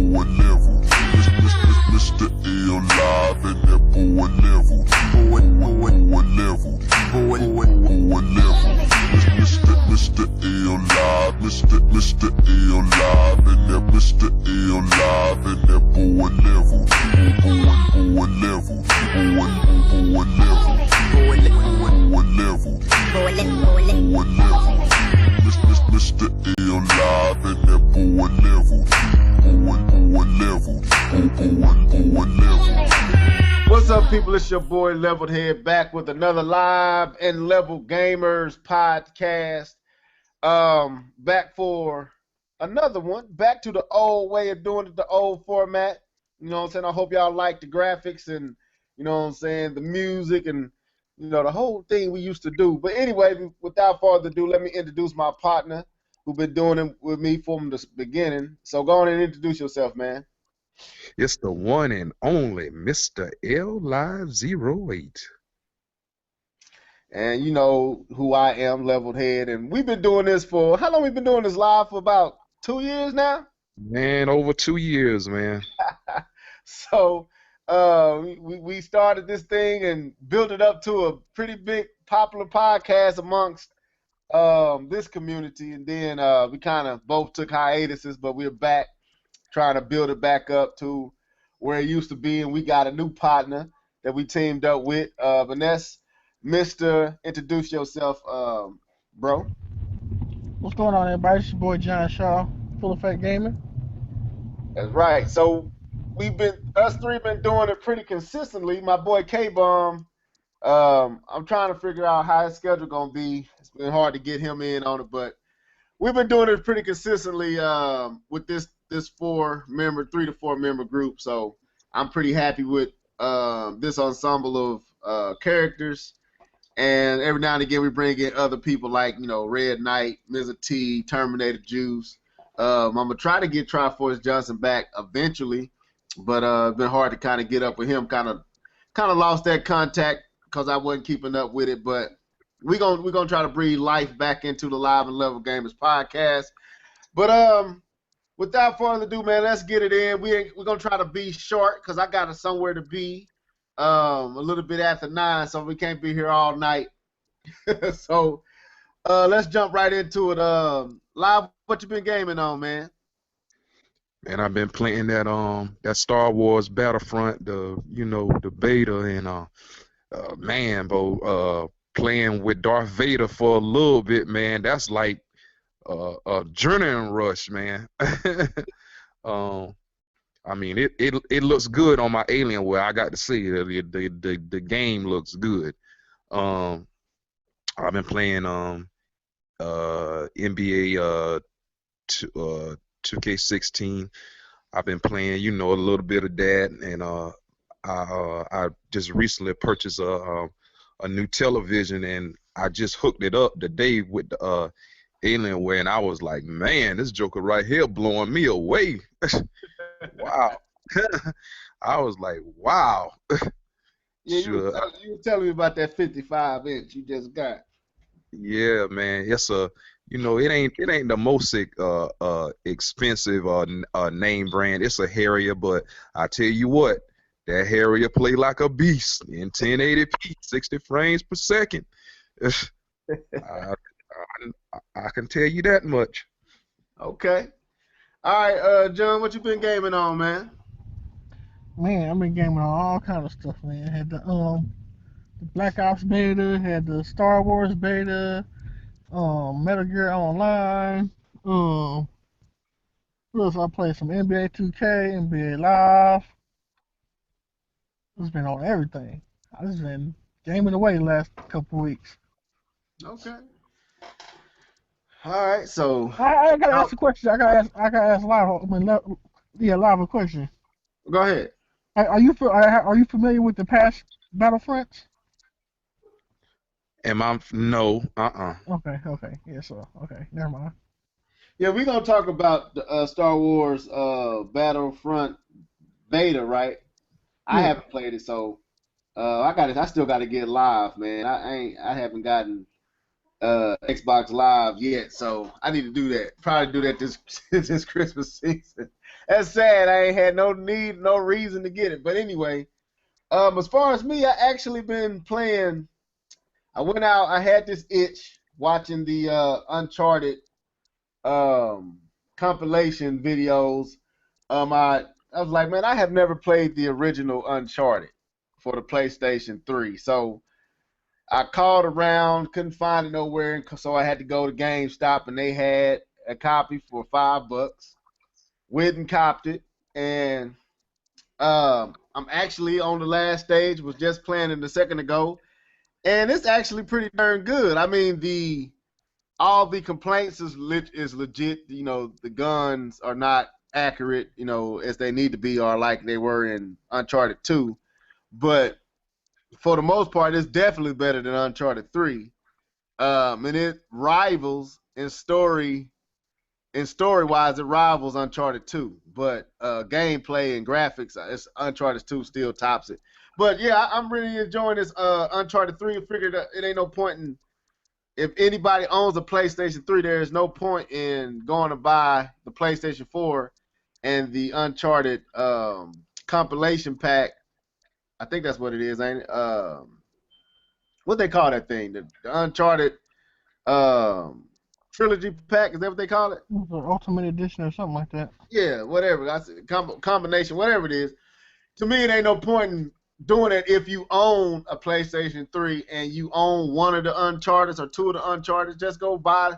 boy level. Mr. L live and that boy level. Boy level. Boy level. Mr. L live. Mr. L live and that Mr. L live and that boy level. Boy level. Boy level. Boy level. Mr. L live and that boy level. Boy level. What's up, people? It's your boy Leveled Head back with another Live and Level Gamers podcast. Back for another one. Back to the old way of doing it, the old format. You know what I'm saying? I hope y'all like the graphics and, you know what I'm saying, the music and, you know, the whole thing we used to do. But anyway, without further ado, let me introduce my partner who's been doing it with me from the beginning. So go on and introduce yourself, man. It's the one and only Mr. L Live 08. And you know who I am, Leveled Head. And we've been doing this for, how long we been doing this live? For about 2 years now? Man, over 2 years, man. So we started this thing and built it up to a pretty big popular podcast amongst this community. And then we kind of both took hiatuses, but we're back trying to build it back up to where it used to be. And we got a new partner that we teamed up with. Vanessa, Mr. Introduce yourself, bro. What's going on, everybody? It's your boy John Shaw, Full Effect Gaming. That's right. So us three been doing it pretty consistently. My boy K-Bomb, I'm trying to figure out how his schedule gonna be. It's been hard to get him in on it, but we've been doing it pretty consistently with this 3 to 4 member group. So I'm pretty happy with this ensemble of characters. And every now and again we bring in other people like, you know, Red Knight, Mr. T, Terminator Juice. I'm gonna try to get Triforce Johnson back eventually, but it's been hard to kind of get up with him. Kind of lost that contact because I wasn't keeping up with it. But we're gonna try to breathe life back into the Live and Level Gamers podcast. But without further ado, man, let's get it in. We're gonna try to be short because I got somewhere to be a little bit after 9, so we can't be here all night. So let's jump right into it. Live, what you been gaming on, man? Man, I've been playing that Star Wars Battlefront, the beta, and man, bro, playing with Darth Vader for a little bit, man. That's like a adrenaline rush, man. I mean, it looks good on my Alienware. I got to say, the game looks good. I've been playing NBA 2K16. I've been playing, a little bit of that, and I just recently purchased a new television, and I just hooked it up today with the Alienware, and I was like, man, this joker right here blowing me away. Wow. I was like, wow. Yeah, Sure. you were telling me about that 55-inch you just got. Yeah, man. It's it ain't the most expensive name brand. It's a Harrier, but I tell you what, that Harrier play like a beast in 1080p, 60 frames per second. I can tell you that much. Okay. All right, John, what you been gaming on, man? Man, I've been gaming on all kind of stuff, man. Had the Black Ops beta, had the Star Wars beta, Metal Gear Online. What else? I played some NBA 2K, NBA Live. It's been on everything. I just been gaming away the last couple weeks. Okay. All right, so I gotta ask a question. I gotta ask Live. Live a question. go ahead. Are you familiar with the past Battlefronts? No. Okay. Yeah, so okay, never mind. Yeah, we're gonna talk about the Star Wars Battlefront beta, right? I haven't played it, so I still got to get live, man. I haven't gotten Xbox Live yet, so I need to do that. Probably do that this this Christmas season. That's sad. I ain't had no need, no reason to get it. But anyway, as far as me, I actually been playing. I went out. I had this itch watching the Uncharted compilation videos. I was like, man, I have never played the original Uncharted for the PlayStation 3. So I called around, couldn't find it nowhere, and so I had to go to GameStop, and they had a copy for $5. Went and copped it, and I'm actually on the last stage. Was just playing it a second ago, and it's actually pretty darn good. I mean, all the complaints is legit. You know, the guns are not accurate, you know, as they need to be, or like they were in Uncharted 2. But for the most part, it's definitely better than Uncharted 3. And it rivals in story. Story-wise, it rivals Uncharted 2, but gameplay and graphics, Uncharted 2 still tops it. But yeah, I'm really enjoying this Uncharted 3. I figured it ain't no point in, if anybody owns a PlayStation 3, there is no point in going to buy the PlayStation 4 and the Uncharted compilation pack. I think that's what it is, ain't it? What they call that thing? The Uncharted trilogy pack, is that what they call it? The Ultimate Edition or something like that. Yeah, whatever. That's combination, whatever it is. To me, it ain't no point in doing it if you own a PlayStation 3 and you own one of the Uncharted or two of the Uncharted. Just go buy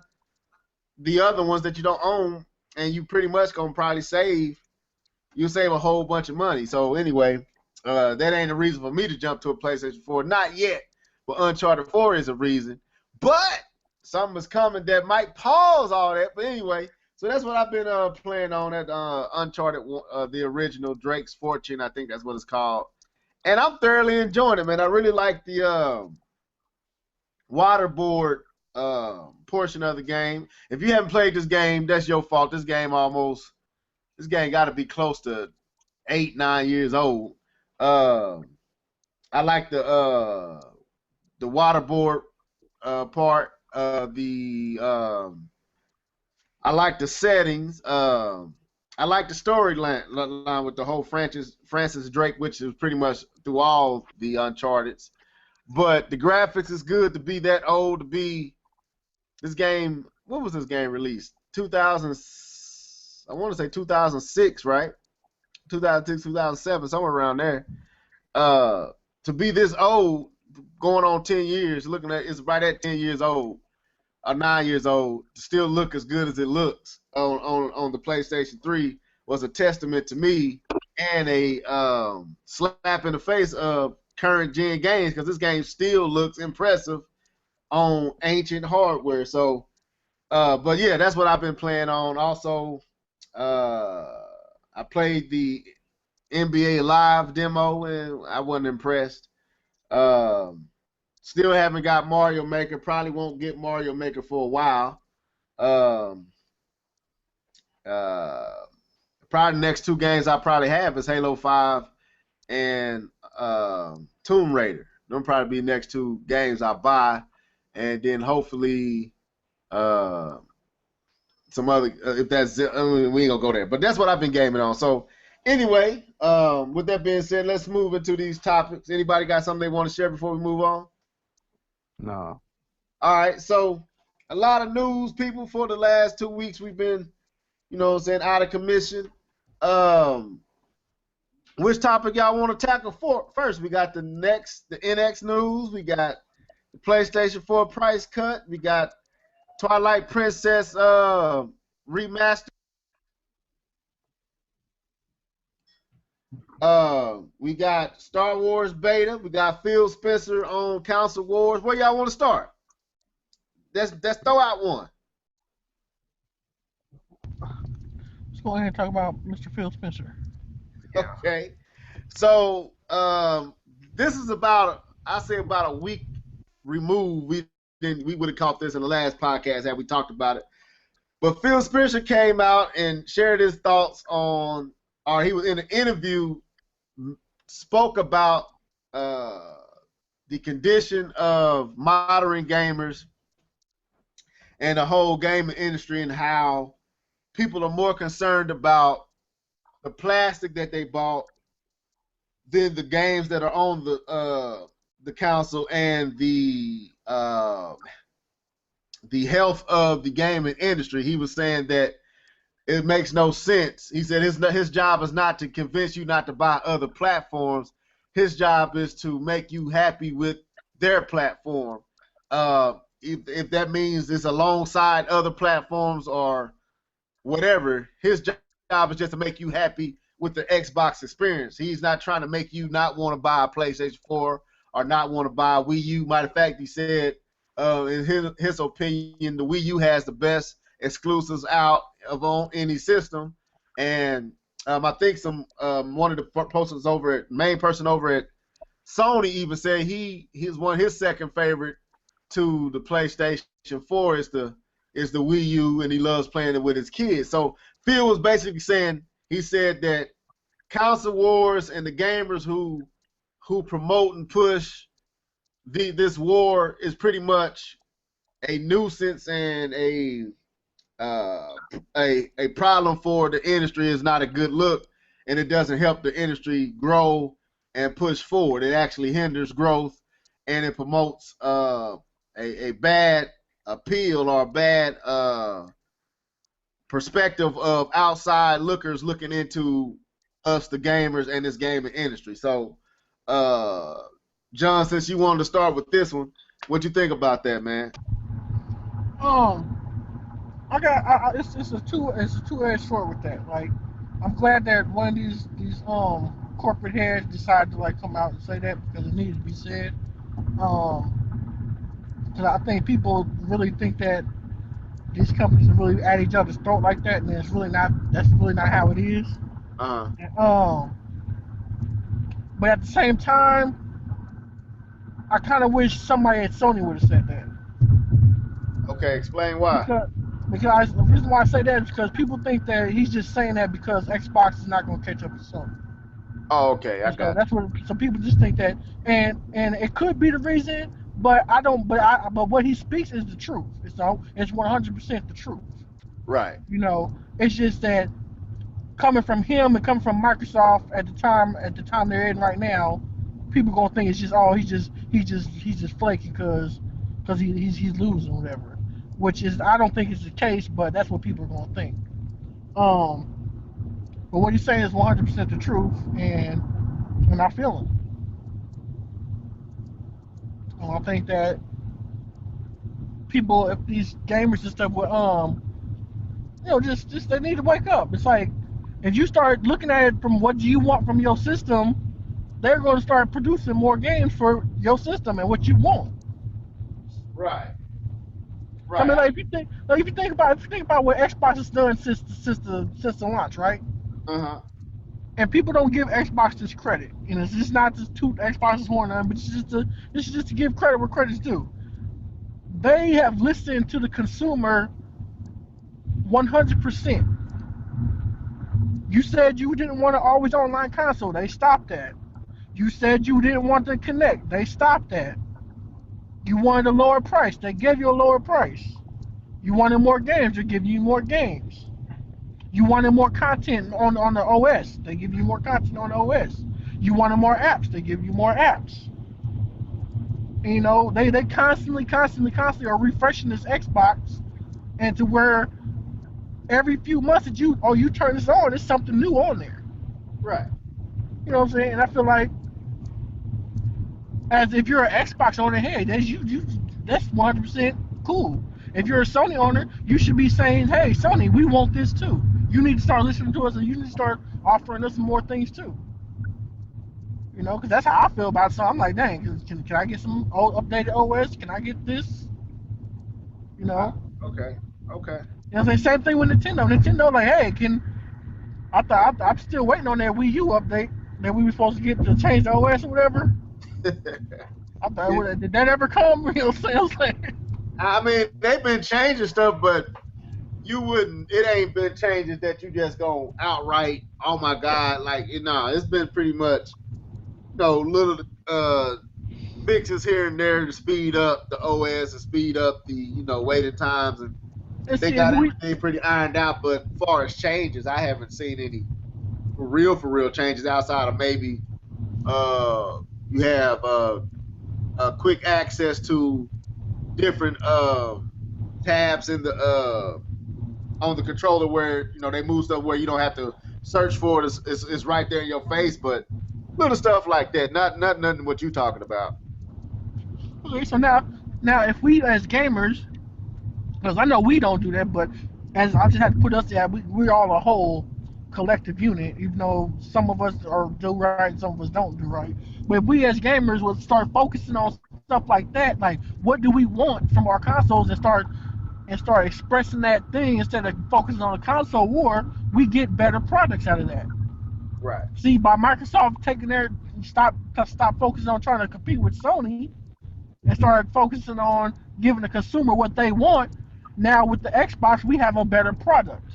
the other ones that you don't own, and you pretty much gonna probably save a whole bunch of money. So anyway, that ain't a reason for me to jump to a PlayStation 4. Not yet. But Uncharted 4 is a reason. But something is coming that might pause all that. But anyway, so that's what I've been playing on at Uncharted, the original Drake's Fortune. I think that's what it's called. And I'm thoroughly enjoying it, man. I really like the waterboard portion of the game. If you haven't played this game, that's your fault. This game got to be close to 8, 9 years old. I like the waterboard part. I like the settings. I like the storyline with the whole Francis Drake, which is pretty much through all the Uncharted's. But the graphics is good to be that old, to be this game. What was this game released? 2000. I want to say 2006, right? 2006, 2007, somewhere around there. To be this old, going on 10 years, looking at it's right at 10 years old, or 9 years old, to still look as good as it looks on the PlayStation 3 was a testament to me, and a slap in the face of current gen games, because this game still looks impressive on ancient hardware. So, but yeah, that's what I've been playing on. Also, I played the NBA Live demo, and I wasn't impressed. Still haven't got Mario Maker. Probably won't get Mario Maker for a while. Probably the next two games I probably have is Halo 5 and Tomb Raider. They'll probably be the next two games I buy, and then hopefully some other. If that's it, I mean, we ain't gonna go there. But that's what I've been gaming on. So anyway, with that being said, let's move into these topics. Anybody got something they want to share before we move on? No. All right, so a lot of news, people, for the last 2 weeks. We've been, out of commission. Which topic y'all want to tackle first? We got the NX news. We got the PlayStation 4 price cut. We got Twilight Princess remastered. We got Star Wars beta. We got Phil Spencer on Council Wars. Where y'all want to start? Let's throw out one. Let's go ahead and talk about Mr. Phil Spencer. Okay. So this is about a week removed. We would have caught this in the last podcast had we talked about it. But Phil Spencer came out and shared his thoughts on, or he was in an interview, spoke about the condition of modern gamers and the whole gaming industry, and how people are more concerned about the plastic that they bought, then the games that are on the console, and the health of the gaming industry. He was saying that it makes no sense. He said his job is not to convince you not to buy other platforms. His job is to make you happy with their platform. If that means it's alongside other platforms or whatever, his job is just to make you happy with the Xbox experience. He's not trying to make you not want to buy a PlayStation 4 or not want to buy a Wii U. Matter of fact, he said in his opinion, the Wii U has the best exclusives out of on any system. And I think one of the main person over at Sony even said he's one of his second favorite to the PlayStation 4 is the Wii U, and he loves playing it with his kids. So Phil was basically saying, he said that console wars and the gamers who promote and push this war is pretty much a nuisance and a problem for the industry. Is not a good look, and it doesn't help the industry grow and push forward. It actually hinders growth, and it promotes a bad appeal or a bad perspective of outside lookers looking into us, the gamers, and this gaming industry. So, John, since you wanted to start with this one, what you think about that, man? It's a two-edged sword with that. Like, I'm glad that one of these corporate heads decided to like come out and say that because it needs to be said. Because I think people really think that these companies are really at each other's throat like that, and it's really not. That's really not how it is. But at the same time, I kind of wish somebody at Sony would have said that. Okay, explain why. Because the reason why I say that is because people think that he's just saying that because Xbox is not going to catch up to Sony. Oh, okay, I got. That's what some people just think that, and it could be the reason, but I don't. But what he speaks is the truth. It's 100% the truth. Right. You know, it's just that coming from him and coming from Microsoft at the time they're in right now, people gonna think it's just he's just flaky because he's losing or whatever, which is I don't think it's the case, but that's what people are gonna think. But what he's saying is 100% the truth, and I feel him. And I think that people, if these gamers and stuff would just they need to wake up. It's like if you start looking at it from what do you want from your system, they're going to start producing more games for your system and what you want. Right. I mean, like if you think about what Xbox has done since the launch, right? And people don't give Xbox this credit, and it's just not just toot Xbox's horn on, but it's just to give credit where credit's due. They have listened to the consumer 100%. You said you didn't want an always online console. They stopped that. You said you didn't want to connect. They stopped that. You wanted a lower price. They gave you a lower price. You wanted more games. They're giving you more games. You wanted more content on the OS. They give you more content on the OS. You wanted more apps. They give you more apps. And, you know, they constantly are refreshing this Xbox, and to where every few months that you turn this on, there's something new on there. Right. You know what I'm saying? And I feel like, as if you're an Xbox owner, hey, that's 100% cool. If you're a Sony owner, you should be saying, hey, Sony, we want this too. You need to start listening to us, and you need to start offering us some more things too. You know, because that's how I feel about it. So I'm like, dang, can I get some updated OS? Can I get this? You know? Okay. You know what I'm saying? Same thing with Nintendo. Nintendo, like, hey, I'm still waiting on that Wii U update that we were supposed to get to change the OS or whatever. I thought, did that ever come? You know what I'm saying? I mean, they've been changing stuff, but it ain't been changes that you just go outright, oh my God, like, it's been pretty much, little fixes here and there to speed up the OS and speed up the, waiting times, and they got everything pretty ironed out, but as far as changes, I haven't seen any for real changes outside of maybe you have quick access to different tabs in the on the controller where they move stuff where you don't have to search for it. It's right there in your face, but little stuff like that. Nothing what you talking about. Okay, so now if we as gamers, because I know we don't do that, but as I just had to put us there, we're all a whole collective unit, even though some of us do right, some of us don't do right. But if we as gamers would start focusing on stuff like that, like what do we want from our consoles, and start expressing that thing instead of focusing on the console war, we get better products out of that. Right. See, by Microsoft taking their stop focusing on trying to compete with Sony and start focusing on giving the consumer what they want, now with the Xbox we have a better product.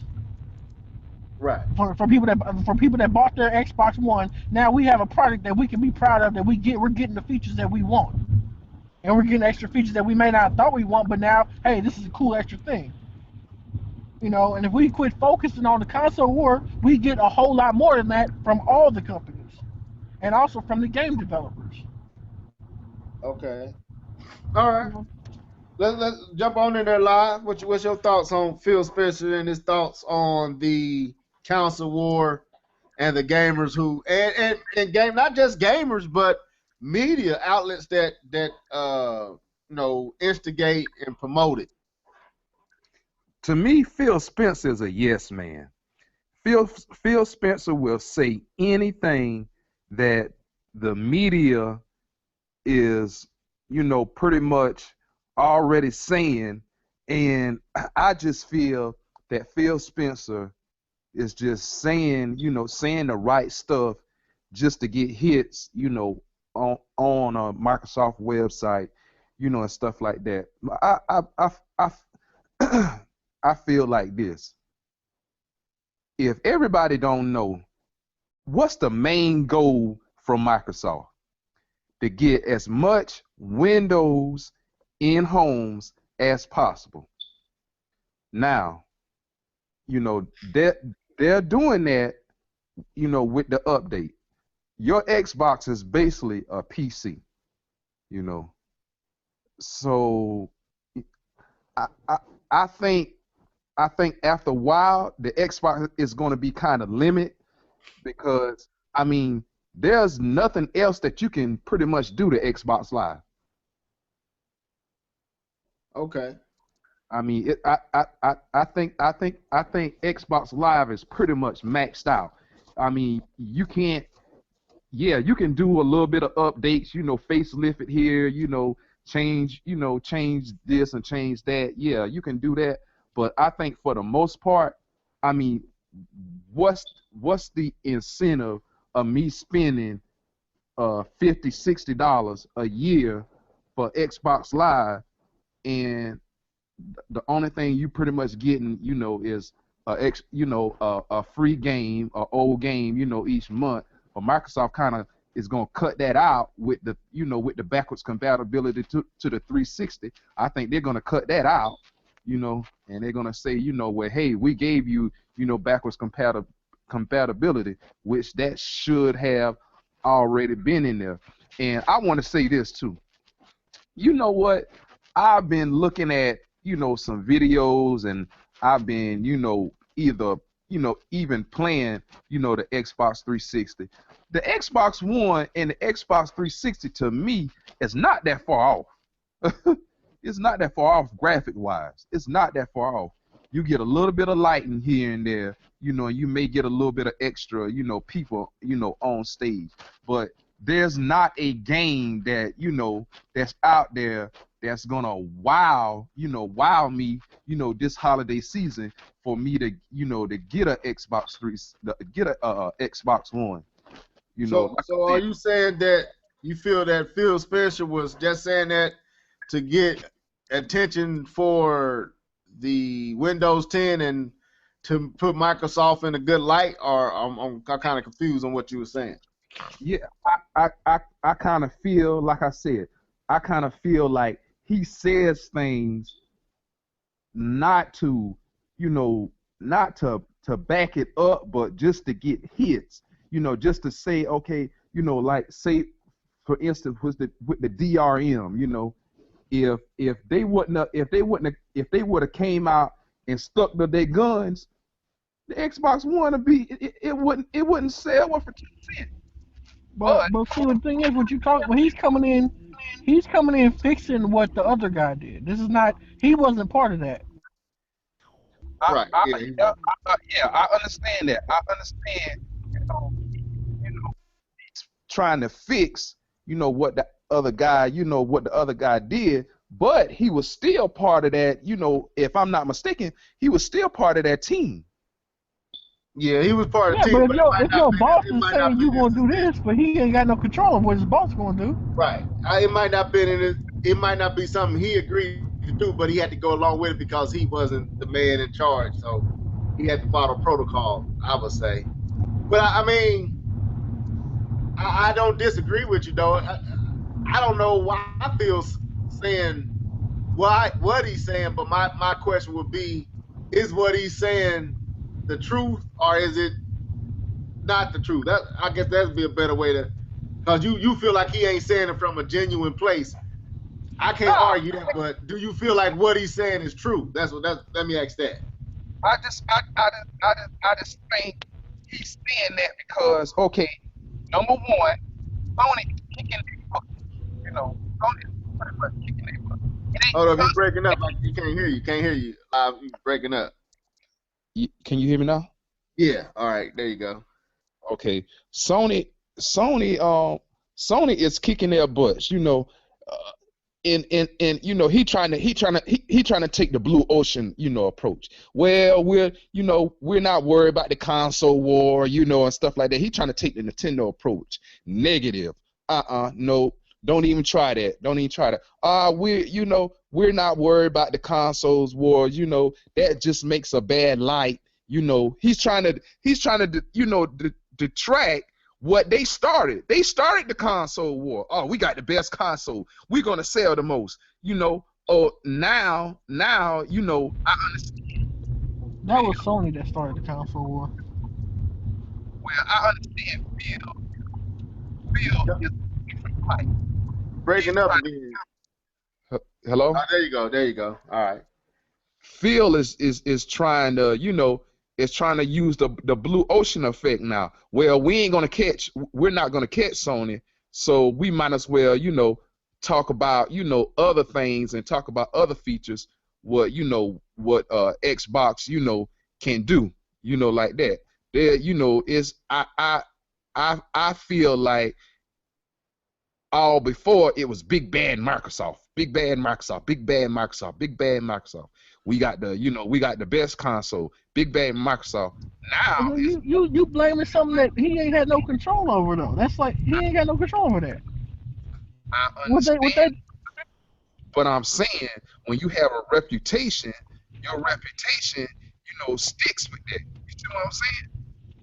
Right. For people that bought their Xbox One, now we have a product that we can be proud of, that we're getting the features that we want. And we're getting extra features that we may not have thought we want, but now, hey, this is a cool extra thing. And if we quit focusing on the console war, we get a whole lot more than that from all the companies. And also from the game developers. Okay. All right. Let's jump on in there live. What's your thoughts on Phil Spencer and his thoughts on the console war and the gamers who and game, not just gamers, but media outlets that instigate and promote it. To me, Phil Spencer is a yes man. Phil Spencer will say anything that the media is, pretty much already saying, and I just feel that Phil Spencer is just saying the right stuff just to get hits, on a Microsoft website, and stuff like that. I feel like this. If everybody don't know, what's the main goal from Microsoft? To get as much Windows in homes as possible. Now, they're doing that, with the update. Your Xbox is basically a PC, So I think after a while the Xbox is going to be kind of limited, because there's nothing else that you can pretty much do to Xbox Live. Okay. I think Xbox Live is pretty much maxed out. You can't. Yeah, you can do a little bit of updates. Facelift it here. Change this and change that. Yeah, you can do that. But I think for the most part, what's the incentive of me spending $50, $60 a year for Xbox Live, and the only thing you pretty much getting, is a free game, a old game, each month. But Microsoft kind of is gonna cut that out with the, with the backwards compatibility to the 360. I think they're gonna cut that out, and they're gonna say, well, hey, we gave you, backwards compatibility, which that should have already been in there. And I want to say this too. You know what? I've been looking at, some videos, and I've been, either, even playing, the Xbox 360. The Xbox One and the Xbox 360 to me is not that far off. It's not that far off graphic-wise. It's not that far off. You get a little bit of lighting here and there, and you may get a little bit of extra, people, on stage. But there's not a game that, that's out there that's gonna wow me, this holiday season for me to, to get a Xbox Xbox One. So are you saying that you feel that Phil Spencer was just saying that to get attention for the Windows 10 and to put Microsoft in a good light, or I'm kind of confused on what you were saying? Yeah, I kind of feel, like I said, I kind of feel like he says things not to, not to back it up, but just to get hits. Just to say, okay, like say for instance with the DRM, if they would have came out and stuck to their guns, the Xbox One it wouldn't sell for 2%. But see, the thing is, when he's coming in fixing what the other guy did. This is not. He wasn't part of that. Right. Yeah, I understand that. I understand. He's trying to fix, what the other guy did, but he was still part of that. If I'm not mistaken, he was still part of that team. Yeah, he was part of the Yeah, team. but if your boss is saying you gonna do this, but he ain't got no control of what his boss gonna do. Right. It might not be something he agreed to do, but he had to go along with it because he wasn't the man in charge. So he had to follow protocol, I would say. But I mean, I don't disagree with you though. I don't know why Phil's saying what he's saying, but my question would be, is what he's saying the truth or is it not the truth? I guess that'd be a better way to, because you feel like he ain't saying it from a genuine place. I can't argue that, but do you feel like what he's saying is true? Let me ask that. I just think he's saying that because, okay, number one, Sony kicking their butt. Sony pretty much kicking their butt. Hold up, you're breaking up. You can't hear you. Can't hear you. You're breaking up. Can you hear me now? Yeah. All right. There you go. Okay. Sony is kicking their butts. And he trying to take the blue ocean approach. Well, we're not worried about the console war, and stuff like that. He trying to take the Nintendo approach. Negative. No, don't even try that. We're not worried about the consoles war. That just makes a bad light. He's trying to detract what they started. They started the console war. Oh, we got the best console. We're gonna sell the most. Oh, now, I understand. That was Sony that started the console war. Well, I understand Phil is right. Breaking up again. Hello? Oh, there you go. All right. Phil is trying to, trying to use the blue ocean effect now. Well, we're not gonna catch Sony, so we might as well, talk about, other things and talk about other features, what Xbox, can do, like that. There, is I feel like all before it was big bad Microsoft. We got the best console, big bad Microsoft. Now you blaming something that he ain't had no control over though. That's like he ain't got no control over that. I understand, but I'm saying when you have a reputation, your reputation, sticks with that. You see what I'm saying?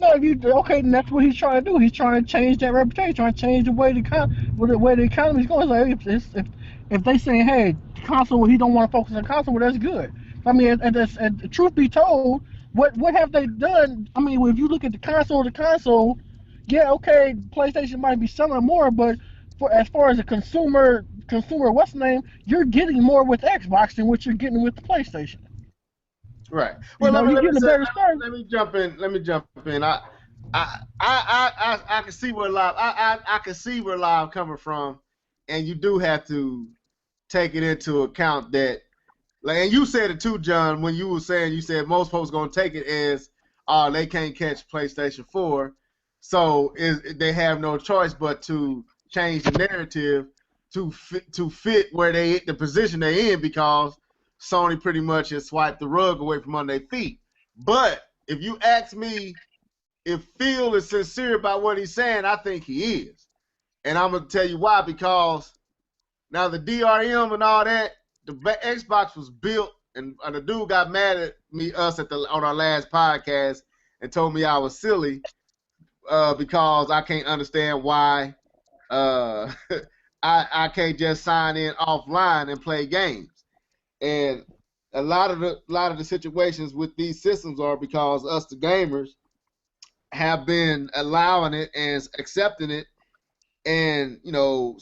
No, okay, then that's what he's trying to do. He's trying to change that reputation, trying to change the way the economy's going. It's like if they say, hey, console, he don't want to focus on console, well, that's good. I mean, and truth be told, what have they done? I mean, if you look at the console, yeah, okay, PlayStation might be selling more, but as far as a consumer, what's the name? You're getting more with Xbox than what you're getting with the PlayStation. Right. Well, you're getting a better start. Let me jump in. I can see where live coming from, and you do have to take it into account that, like, and you said it too, John, when you said most folks gonna take it as, they can't catch PlayStation 4, so they have no choice but to change the narrative to fit where the position they're in, because Sony pretty much has swiped the rug away from under their feet. But if you ask me if Phil is sincere about what he's saying, I think he is. And I'm going to tell you why, because now the DRM and all that, the Xbox was built, and the dude got mad at us on our last podcast and told me I was silly because I can't understand why I can't just sign in offline and play games. And a lot of the situations with these systems are because us, the gamers, have been allowing it and accepting it, and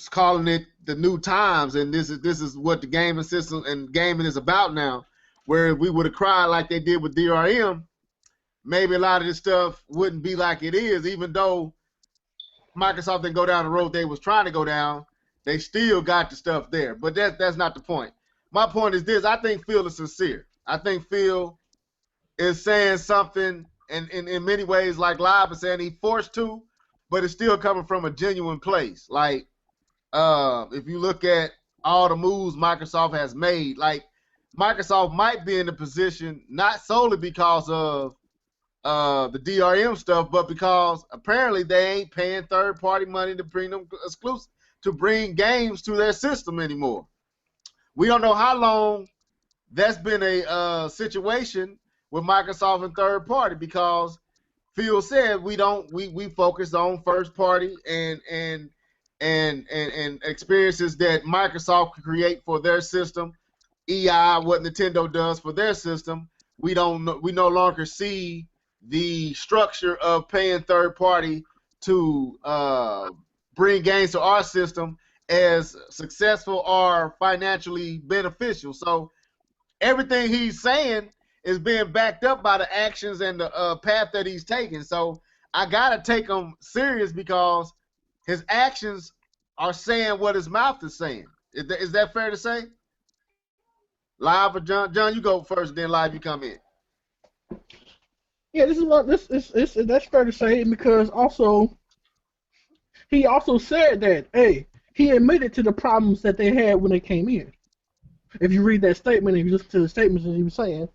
calling it the new times, and this is what the gaming system and gaming is about now. Where we would have cried like they did with DRM, maybe a lot of this stuff wouldn't be like it is, even though Microsoft didn't go down the road they was trying to go down. They still got the stuff there. But that's not the point. My point is this: I think Phil is sincere. I think Phil is saying something, and in many ways, like Live is saying, he forced to, but it's still coming from a genuine place. Like, if you look at all the moves Microsoft has made, like Microsoft might be in the position not solely because of the DRM stuff, but because apparently they ain't paying third-party money to bring them exclusive, to bring games to their system anymore. We don't know how long that's been a situation with Microsoft and third-party, because Phil said we focus on first-party and experiences that Microsoft can create for their system. EI, what Nintendo does for their system, we no longer see the structure of paying third party to bring games to our system as successful or financially beneficial. So everything he's saying is being backed up by the actions and the path that he's taking. So I gotta take him serious because his actions are saying what his mouth is saying. Is that fair to say? Live or John? John, you go first, then Live, you come in. Yeah, that's fair to say, because also he also said that, hey, he admitted to the problems that they had when they came in. If you read that statement, if you listen to the statements that he was saying,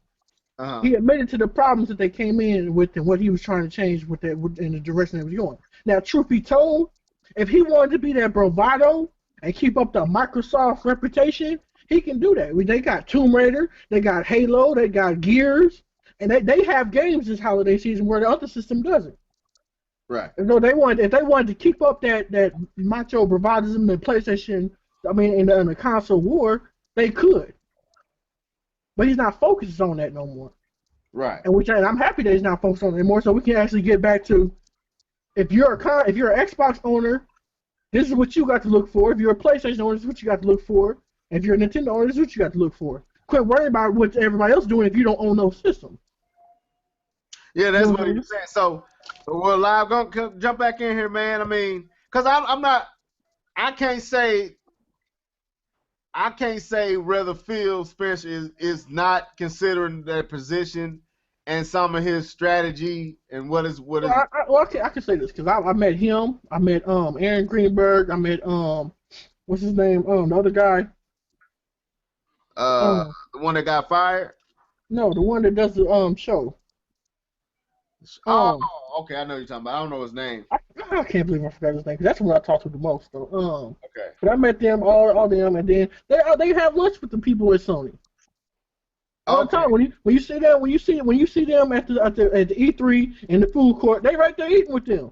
he admitted to the problems that they came in with and what he was trying to change with that in the direction they was going. Now, truth be told, if he wanted to be that bravado and keep up the Microsoft reputation, he can do that. They got Tomb Raider, they got Halo, they got Gears, and they have games this holiday season where the other system doesn't. Right. If they wanted to keep up that macho bravadism in PlayStation, in the console war, they could. But he's not focused on that no more. Right. And I'm happy that he's not focused on it anymore, so we can actually get back to, if you're an Xbox owner, this is what you got to look for. If you're a PlayStation owner, this is what you got to look for. If you're a Nintendo owner, this is what you got to look for. Quit worrying about what everybody else is doing if you don't own those systems. Yeah, that's what you're saying. So we're live. Gonna jump back in here, man. I mean, because I can't say whether Phil Spencer is not considering their position and some of his strategy and what is. I can say this because I met him. I met Aaron Greenberg. I met what's his name? The other guy. The one that got fired. No, the one that does the show. Oh, okay, I know you're talking about. I don't know his name. I can't believe I forgot his name. 'Cause that's when I talked to the most, though. Okay. But I met them, all them, and then they have lunch with the people at Sony. All the time. When you see them at the E3 in the food court, they right there eating with them.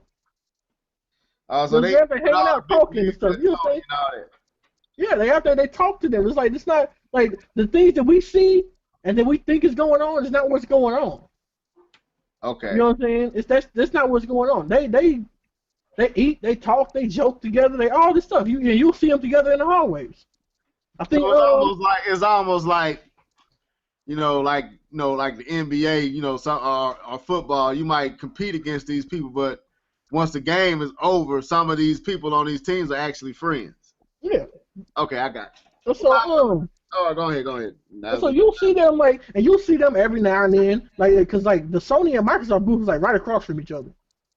So they hanging out talking and stuff. You know what I'm saying? Yeah, they out there. They talk to them. It's not like the things that we see and that we think is going on is not what's going on. Okay. You know what I'm saying? That's not what's going on. They eat, they talk, they joke together, they all this stuff. You'll see them together in the hallways. I think so it's almost like like the NBA, some or football. You might compete against these people, but once the game is over, some of these people on these teams are actually friends. Yeah. Okay, I got you. So go ahead. So you'll see them and you'll see them every now and then, because the Sony and Microsoft booth is right across from each other.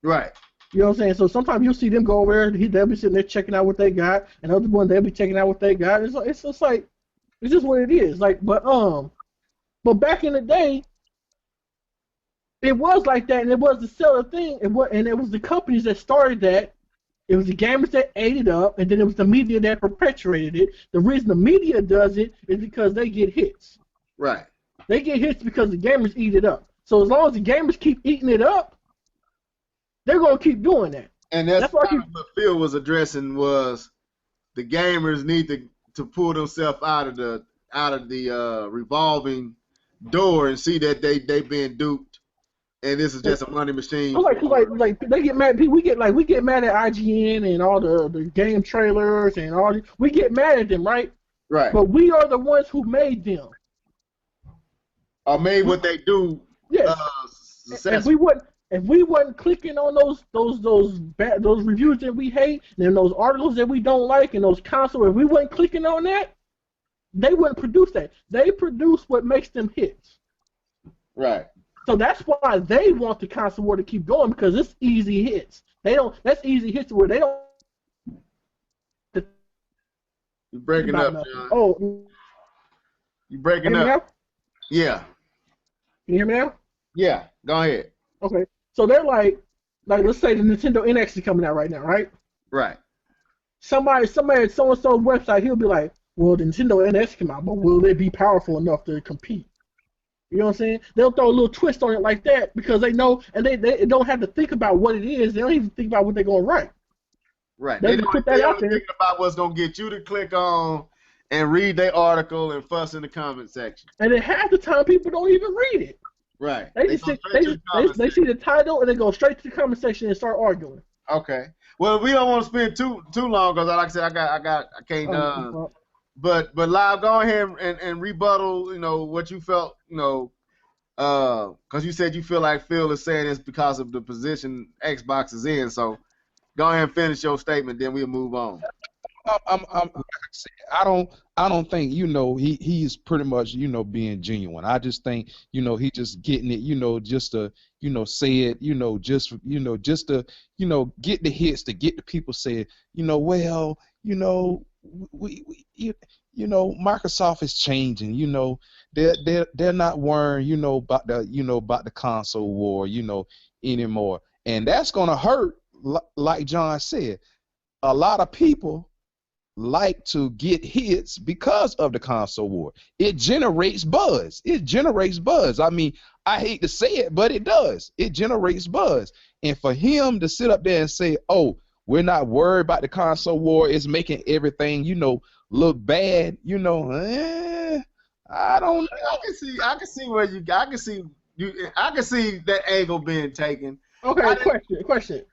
Right. You know what I'm saying? So sometimes you'll see them go over there. They'll be sitting there checking out what they got, and other one they'll be checking out what they got. It's just like it's just what it is. But back in the day, it was like that, and it was the seller thing. It was the companies that started that. It was the gamers that ate it up, and then it was the media that perpetuated it. The reason the media does it is because they get hits. Right. They get hits because the gamers eat it up. So as long as the gamers keep eating it up, they're going to keep doing that. And that's what Phil was addressing was the gamers need to pull themselves out of the out of the revolving door and see that they been duped, and this is just a money machine. Like they get mad. We get mad at IGN and all the game trailers and all. We get mad at them, right? Right. But we are the ones who made them. Or made what they do. Yes. If we wasn't clicking on those reviews that we hate, and those articles that we don't like, and those consoles, if we wasn't clicking on that, they wouldn't produce that. They produce what makes them hits. Right. So that's why they want the console war to keep going, because it's easy hits. That's easy hits where they don't. You're breaking up, John. Oh. You breaking up. Now? Yeah. Can you hear me now? Yeah. Go ahead. Okay. So they're like let's say the Nintendo NX is coming out right now, right? Right. Somebody at so-and-so website, he'll be like, well, the Nintendo NX came out, but will it be powerful enough to compete? You know what I'm saying? They'll throw a little twist on it like that because they know, and they don't have to think about what it is. They don't even think about what they're going to write. Right. They put that out there. Thinking about what's going to get you to click on and read their article and fuss in the comment section. And then half the time, people don't even read it. Right. They see the title and they go straight to the comment section and start arguing. Okay. Well, we don't want to spend too long because, like I said, I can't. But Live, go ahead and rebuttal. You know what you felt. You know, because you said you feel like Phil is saying it's because of the position Xbox is in. So go ahead and finish your statement, then we'll move on. I don't think he's pretty much being genuine. I just think he just getting it just to say it just to get the hits, to get the people say well Microsoft is changing. They're not worrying about the console war anymore, and that's gonna hurt. Like John said, a lot of people like to get hits because of the console war. It generates buzz. I mean, I hate to say it, but it does. It generates buzz. And for him to sit up there and say, "Oh, we're not worried about the console war. It's making everything, look bad." I don't know. I can see that angle being taken. Okay, question.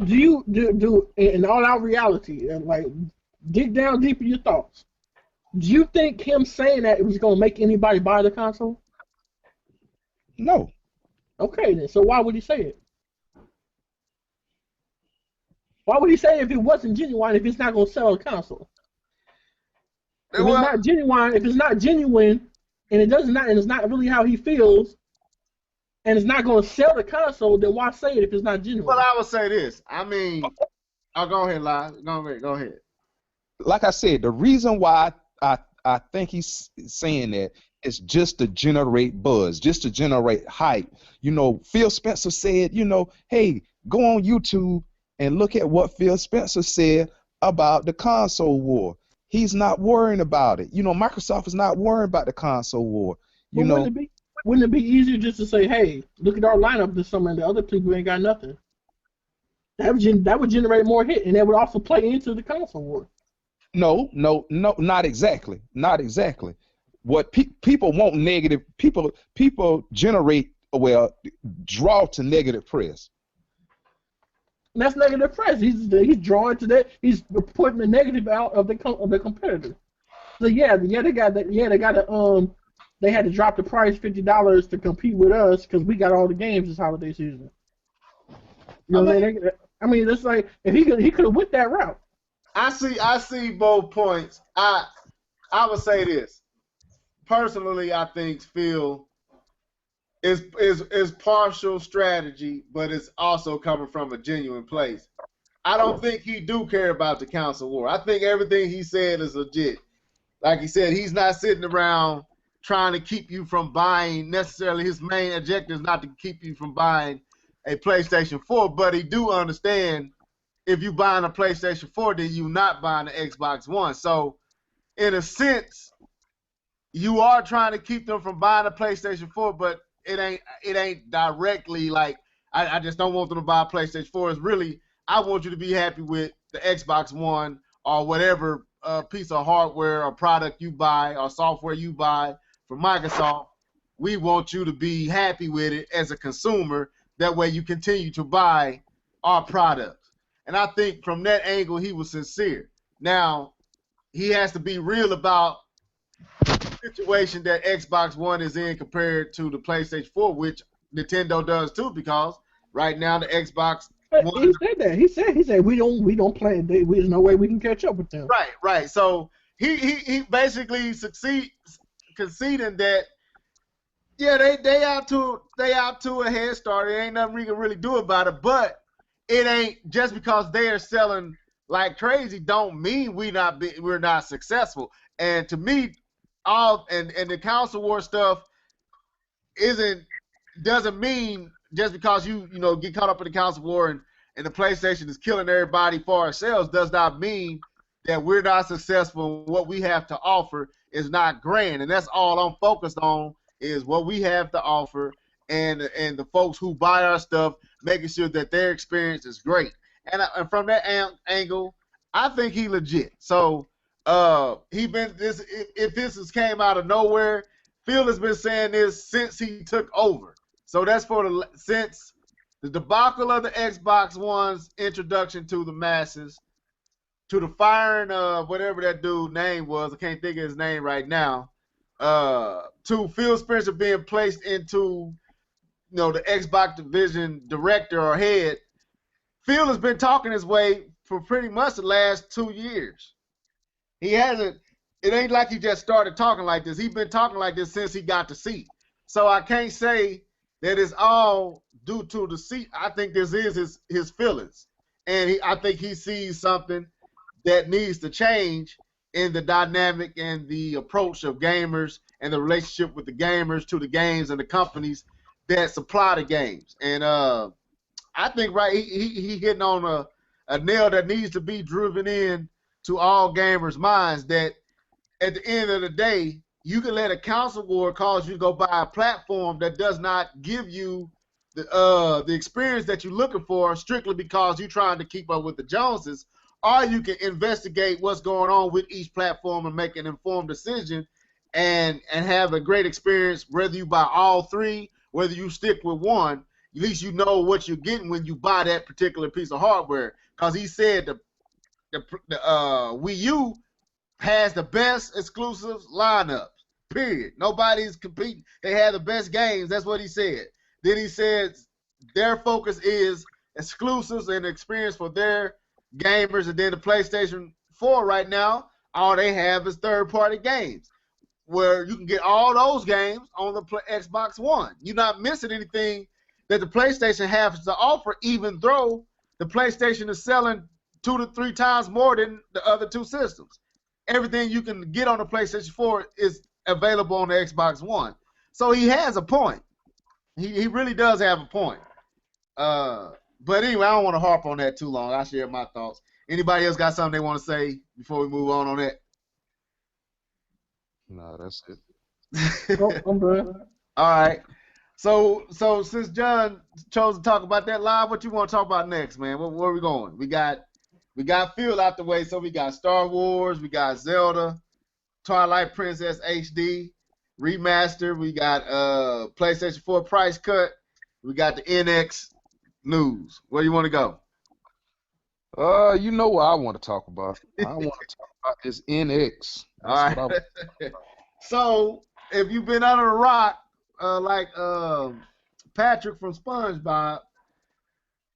Do you do in all out reality, and like dig down deep in your thoughts? Do you think him saying that it was gonna make anybody buy the console? No. Okay, then. So why would he say it? Why would he say it if it wasn't genuine? If it's not gonna sell a console? If it's not genuine, and it's not really how he feels, and it's not going to sell the console, then why say it if it's not genuine? Well, I would say this. I mean, go ahead, Live. Go ahead. Like I said, the reason why I think he's saying that is just to generate buzz, just to generate hype. Phil Spencer said, hey, go on YouTube and look at what Phil Spencer said about the console war. He's not worrying about it. Microsoft is not worrying about the console war. Wouldn't it be easier just to say, hey, look at our lineup this summer and the other people ain't got nothing? That would generate more hit, and that would also play into the console war. No, not exactly. Not exactly. What people want negative, people generate, draw to negative press. And that's negative press. He's drawing to that. He's putting the negative out of the competitor. So they had to drop the price $50 to compete with us because we got all the games this holiday season. I mean, it's like if he could have went that route. I see both points. I would say this. Personally, I think Phil is partial strategy, but it's also coming from a genuine place. I don't think he do care about the console war. I think everything he said is legit. Like he said, he's not sitting around trying to keep you from buying necessarily. His main objective is not to keep you from buying a PlayStation 4, but he do understand if you buying a PlayStation 4, then you not buying an Xbox One. So, in a sense, you are trying to keep them from buying a PlayStation 4, but it ain't directly like I just don't want them to buy a PlayStation 4. It's really I want you to be happy with the Xbox One or whatever piece of hardware or product you buy or software you buy from Microsoft, we want you to be happy with it as a consumer. That way you continue to buy our products. And I think from that angle, he was sincere. Now, he has to be real about the situation that Xbox One is in compared to the PlayStation 4, which Nintendo does too, because right now the Xbox One. He said that. He said we don't play. There's no way we can catch up with them. Right. So he basically conceding that they out to a head start. There ain't nothing we can really do about it. But it ain't just because they are selling like crazy don't mean we're not successful. And to me, and the console war stuff doesn't mean just because you get caught up in the console war and the PlayStation is killing everybody for ourselves does not mean that we're not successful. What we have to offer is not grand, and that's all I'm focused on is what we have to offer and the folks who buy our stuff, making sure that their experience is great. And from that angle, I think he legit. So if this has came out of nowhere, Phil has been saying this since he took over. So that's since the debacle of the Xbox One's introduction to the masses, to the firing of whatever that dude's name was, I can't think of his name right now, to Phil Spencer being placed into the Xbox division director or head. Phil has been talking his way for pretty much the last 2 years. He hasn't. It ain't like he just started talking like this. He's been talking like this since he got the seat. So I can't say that it's all due to the seat. I think this is his feelings, and I think he sees something that needs to change in the dynamic and the approach of gamers and the relationship with the gamers to the games and the companies that supply the games. And I think he hitting on a nail that needs to be driven in to all gamers' minds, that at the end of the day, you can let a console war cause you to go buy a platform that does not give you the experience that you're looking for strictly because you're trying to keep up with the Joneses, or you can investigate what's going on with each platform and make an informed decision and have a great experience, whether you buy all three, whether you stick with one. At least you know what you're getting when you buy that particular piece of hardware. Because he said the Wii U has the best exclusive lineups, period. Nobody's competing. They have the best games. That's what he said. Then he said their focus is exclusives and experience for their gamers. And then the PlayStation 4 right now, all they have is third-party games, where you can get all those games on the Xbox One. You're not missing anything that the PlayStation has to offer, even though the PlayStation is selling 2 to 3 times more than the other two systems. Everything you can get on the PlayStation 4 is available on the Xbox One. So he has a point. He really does have a point. But anyway, I don't want to harp on that too long. I share my thoughts. Anybody else got something they want to say before we move on that? No, that's it. I'm good. All right. So since John chose to talk about that live, what you want to talk about next, man? Where are we going? We got Phil out the way, so we got Star Wars, we got Zelda, Twilight Princess HD remaster, we got PlayStation 4 price cut, we got the NX news. Where you want to go? You know what I want to talk about. I want to talk about this NX. All right. So if you've been under a rock, like Patrick from SpongeBob,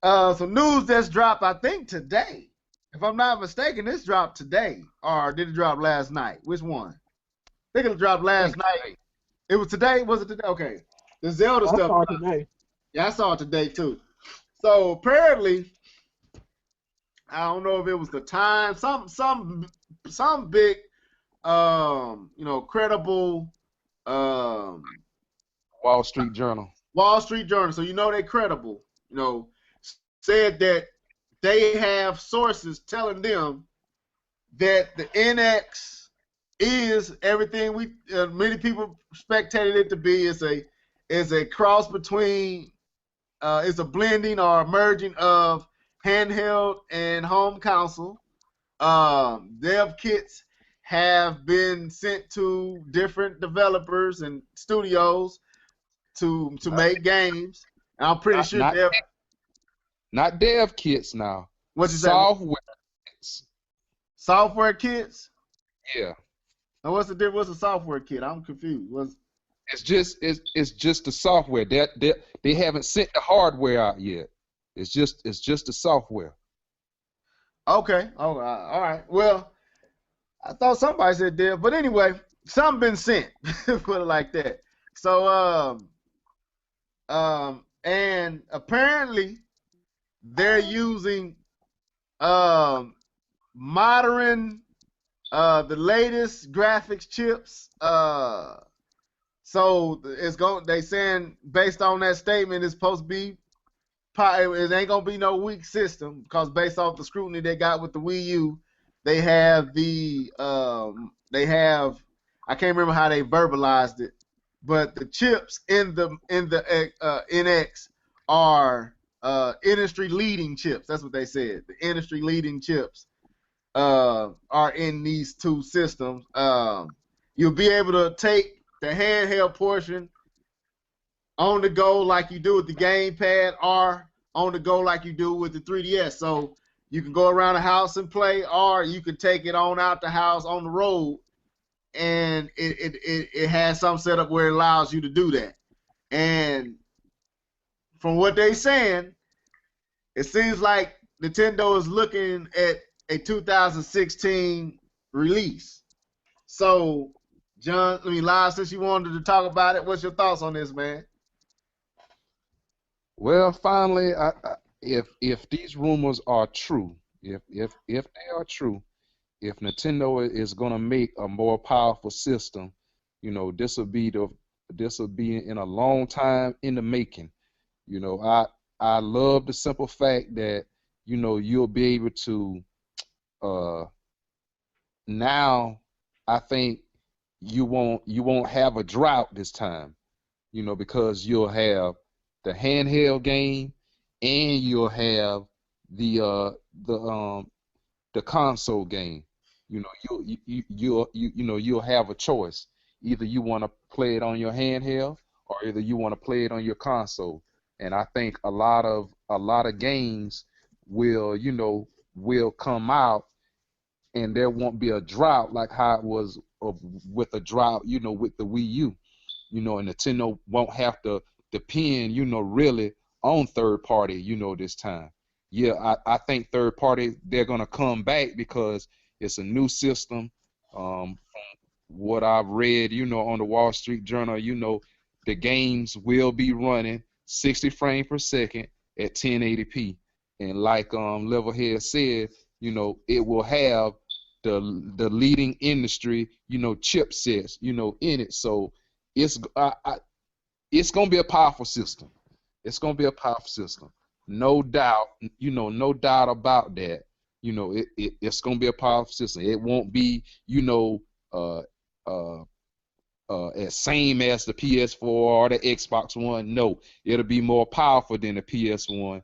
some news that's dropped, I think today. If I'm not mistaken, this dropped today, or did it drop last night? Which one? I think it dropped last night. It was today? Was it today? Okay. The Zelda stuff. I saw it today. Yeah, I saw it today too. So apparently, I don't know if it was the Time, some big, credible, Wall Street Journal. Wall Street Journal. So they credible. Said that they have sources telling them that the NX is everything many people spectated it to be. Is a cross between, it's a blending or a merging of handheld and home console. dev kits have been sent to different developers and studios to make games. And I'm pretty sure not dev kits now. What you say? Software kits. Software kits? Yeah. Now what's the difference? What's a software kit? I'm confused. It's just the software. They haven't sent the hardware out yet. It's just the software. Okay. All right. Well, I thought somebody said dev, but anyway, something been sent. Put it like that. So and apparently they're using modern the latest graphics chips. So it's going. They saying based on that statement, it's supposed to be. It ain't gonna be no weak system because based off the scrutiny they got with the Wii U, they have the I can't remember how they verbalized it, but the chips in the NX are industry leading chips. That's what they said. The industry leading chips are in these two systems. You'll be able to take the handheld portion on the go like you do with the gamepad, or on the go like you do with the 3DS. So you can go around the house and play, or you can take it on out the house on the road, and it has some setup where it allows you to do that. And from what they're saying, it seems like Nintendo is looking at a 2016 release. So, John, Live, since you wanted to talk about it, what's your thoughts on this, man? Well, finally, if these rumors are true, if they are true, if Nintendo is gonna make a more powerful system, this will be in a long time in the making. I love the simple fact that you'll be able to now. I think you won't have a drought this time, because you'll have the handheld game and you'll have the console game. You'll have a choice. Either you want to play it on your handheld or either you want to play it on your console. And I think a lot of games will come out, and there won't be a drought like how it was with a drought, with the Wii U. And Nintendo won't have to depend, really on third party, this time. Yeah, I think third party, they're gonna come back because it's a new system. From what I've read, on the Wall Street Journal, the games will be running 60 frames per second at 1080p. And like Levelhead said, it will have the leading industry, chipsets, in it. So it's gonna be a powerful system. It's gonna be a powerful system, no doubt. No doubt about that. It's gonna be a powerful system. It won't be, as same as the PS4 or the Xbox One. No, it'll be more powerful than the PS1.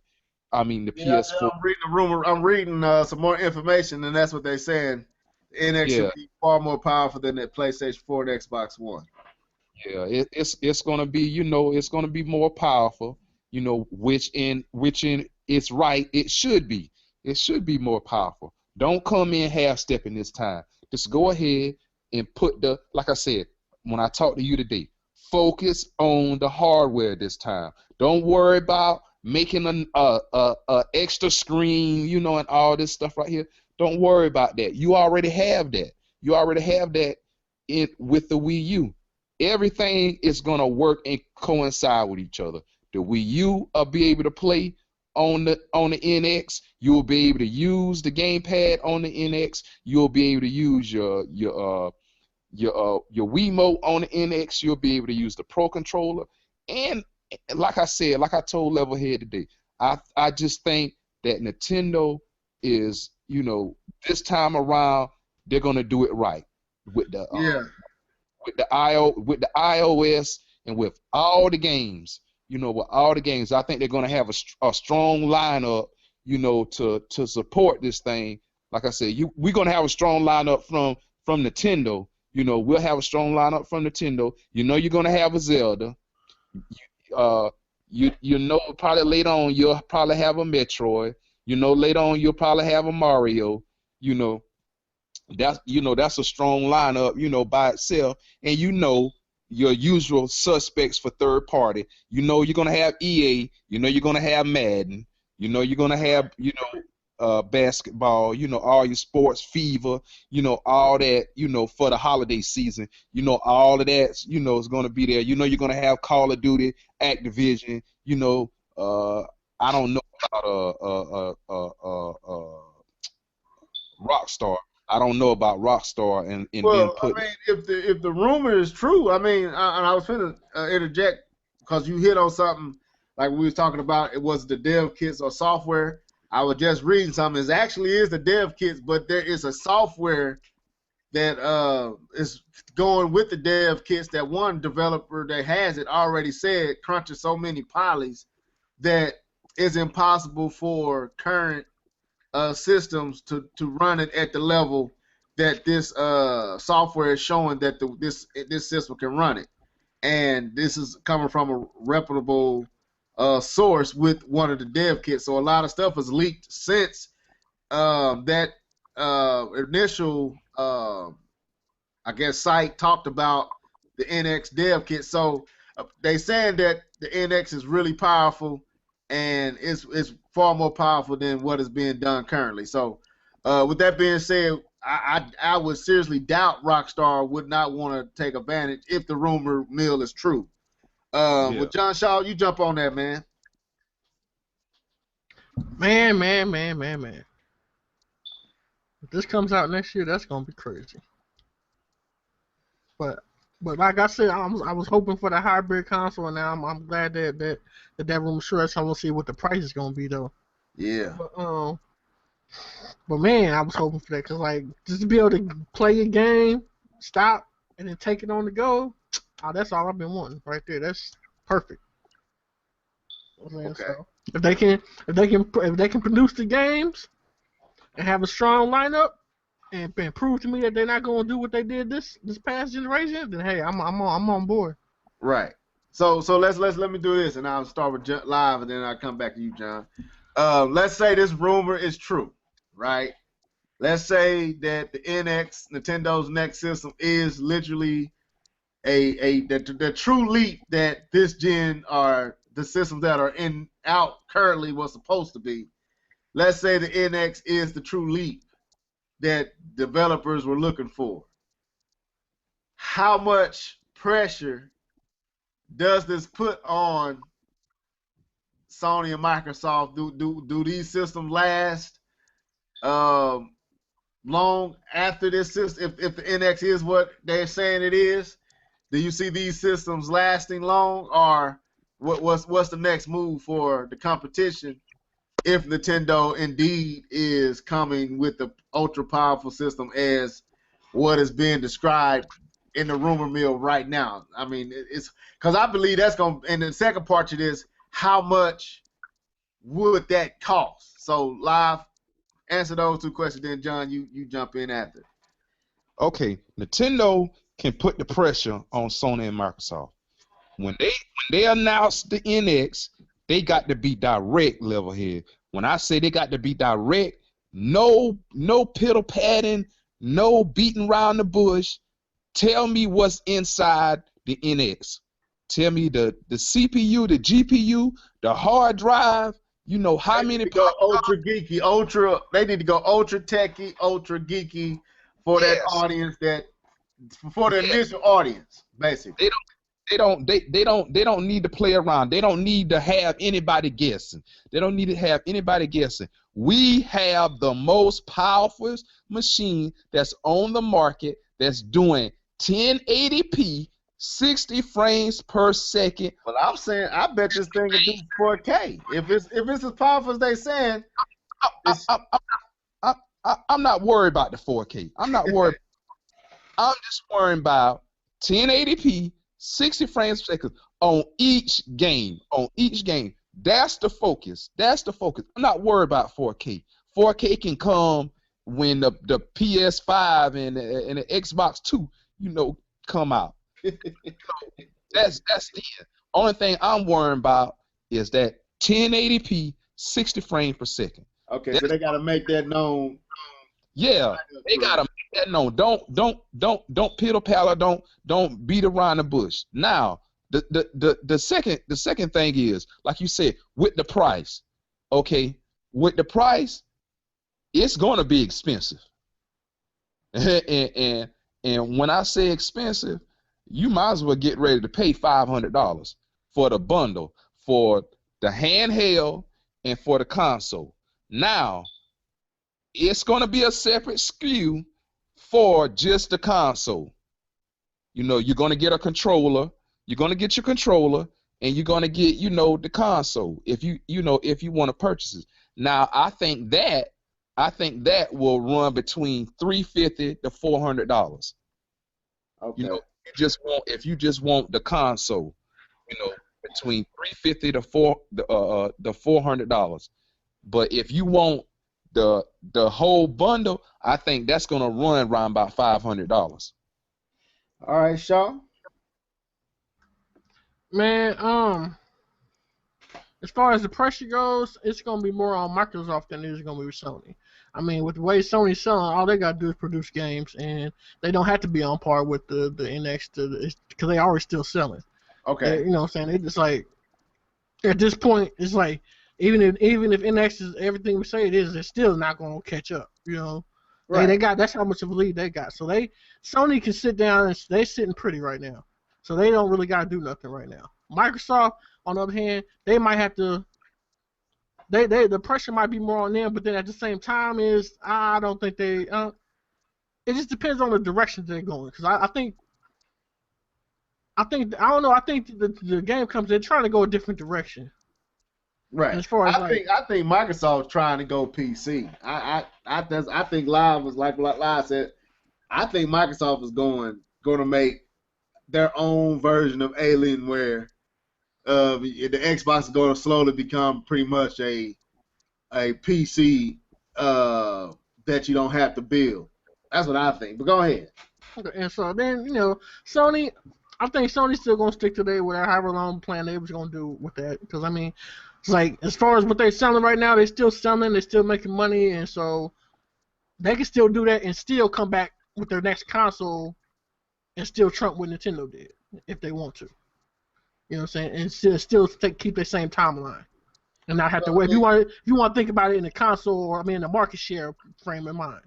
I mean the PS4. I'm reading a rumor. I'm reading some more information, and that's what they're saying. The NX should be far more powerful than the PlayStation 4 and Xbox One. Yeah, it's gonna be, it's gonna be more powerful, which in it's right. It should be more powerful. Don't come in half stepping this time. Just go ahead and put like I said when I talked to you today, focus on the hardware this time. Don't worry about making a extra screen, and all this stuff right here. Don't worry about that. You already have that. You already have that with the Wii U. Everything is gonna work and coincide with each other. The Wii U will be able to play on the NX. You'll be able to use the gamepad on the NX. You'll be able to use your Wiimote on the NX. You'll be able to use the Pro controller. And like I said, like I told Levelhead today, I just think that Nintendo is, this time around they're gonna do it right with the with the iOS and with all the games. With all the games, I think they're gonna have a strong lineup, to support this thing like I said, we're gonna have a strong lineup from Nintendo. You know, we'll have a strong lineup from Nintendo. You know, you're gonna have a Zelda. You know, probably later on you'll probably have a Metroid. You know, later on you'll probably have a Mario. You know, that's a strong lineup. You know, by itself, and you know your usual suspects for third party. You know, you're gonna have EA. You know, you're gonna have Madden. You know, you're gonna have basketball. You know, all your sports fever. You know, all that. You know, for the holiday season. You know, all of that. You know, is gonna be there. You know, you're gonna have Call of Duty, Activision. You know, I don't know about Rockstar. I don't know about Rockstar and then Well, I mean, if the rumor is true, I mean, and I was going to interject because you hit on something like we was talking about. It was the dev kits or software. I was just reading something. It actually is the dev kits, but there is a software that is going with the dev kits that one developer that has it already said crunches so many polys that it's impossible for current systems to run it at the level that this software is showing that this system can run it. And this is coming from a reputable source with one of the dev kits. So a lot of stuff has leaked since that initial, I guess, site talked about the NX dev kit. So they saying that the NX is really powerful and it's far more powerful than what is being done currently. So with that being said, I would seriously doubt Rockstar would not want to take advantage if the rumor mill is true. Well, John Shaw, you jump on that, man. Man. If this comes out next year, that's gonna be crazy. But like I said, I was hoping for the hybrid console, and now I'm glad that rumor sure. So I want to see what the price is gonna be though. Yeah. But man, I was hoping for that because like just to be able to play a game, stop, and then take it on the go. Oh, that's all I've been wanting right there. That's perfect. Okay. So if they can produce the games and have a strong lineup and prove to me that they're not going to do what they did this past generation, then hey, I'm on board. Right. So let me do this, and I'll start with live, and then I'll come back to you, John. Let's say this rumor is true, right? Let's say that the NX, Nintendo's next system, is literally the true leap that this gen are the systems that are out currently was supposed to be. Let's say the NX is the true leap that developers were looking for. How much pressure does this put on Sony and Microsoft? Do these systems last long after this system? If the NX is what they're saying it is, do you see these systems lasting long, or what's the next move for the competition if Nintendo indeed is coming with the ultra powerful system as what is being described in the rumor mill right now? I mean, it's because I believe that's going to, and the second part to this, how much would that cost? So live, answer those two questions, then John, you jump in after. Okay, Nintendo can put the pressure on Sony and Microsoft. When they announced the NX, they got to be direct level here. When I say they got to be direct, no piddle padding, no beating around the bush. Tell me what's inside the NX. Tell me the CPU, the GPU, the hard drive. You know how many. They need to go ultra geeky, They need to go ultra techy, ultra geeky for that audience, for the initial audience, basically. They don't need to play around. They don't need to have anybody guessing. They don't need to have anybody guessing. We have the most powerful machine that's on the market that's doing 1080p, 60 frames per second. Well, I'm saying I bet this thing can do 4K. If it's as powerful as they saying, I'm not worried about the 4K. I'm not worried. I'm just worried about 1080p, 60 frames per second on each game. That's the focus. I'm not worried about 4K. 4K can come when the PS5 and the Xbox 2, come out. That's the only thing I'm worrying about is that 1080p 60 frames per second. Okay, so they gotta make that known. Yeah, they gotta make that known. Don't pitter patter. Don't beat around the bush. Now, the second thing is, like you said, with the price. Okay, with the price, it's gonna be expensive. and when I say expensive, you might as well get ready to pay $500 for the bundle, for the handheld and for the console. Now, it's going to be a separate SKU for just the console. You're going to get a controller. You're going to get your controller, and you're going to get, the console if you want to purchase it. Now, I think that will run between $350 to $400. Okay. If you just want the console, between $350 to $400. But if you want the whole bundle, I think that's gonna run around about $500. All right, Shaw. Man, as far as the pressure goes, it's gonna be more on Microsoft than it is gonna be with Sony. I mean, with the way Sony's selling, all they gotta do is produce games, and they don't have to be on par with the NX because they already still selling. Okay. You know what I'm saying? It's like at this point, it's like even if NX is everything we say it is, it's still not gonna catch up. Right. They got that's how much of a lead they got. So Sony can sit down and they're sitting pretty right now. So they don't really gotta do nothing right now. Microsoft, on the other hand, they might have to. The pressure might be more on them, but then at the same time I don't think they. It just depends on the direction they're going. Because I think I don't know. I think the game comes. They're trying to go a different direction. Right. As far as I think Microsoft's trying to go PC. I think Live was like Live said. I think Microsoft is going to make their own version of Alienware. The Xbox is going to slowly become pretty much a PC that you don't have to build. That's what I think. But go ahead. Okay, and so then Sony. I think Sony's still going to stick to however long plan they was going to do with that. Because I mean, it's like as far as what they're selling right now, they're still selling, they're still making money, and so they can still do that and still come back with their next console and still trump what Nintendo did if they want to. You know what I'm saying? And still keep the same timeline and not have to wait. If you want to think about it in the console or in the market share frame of mind.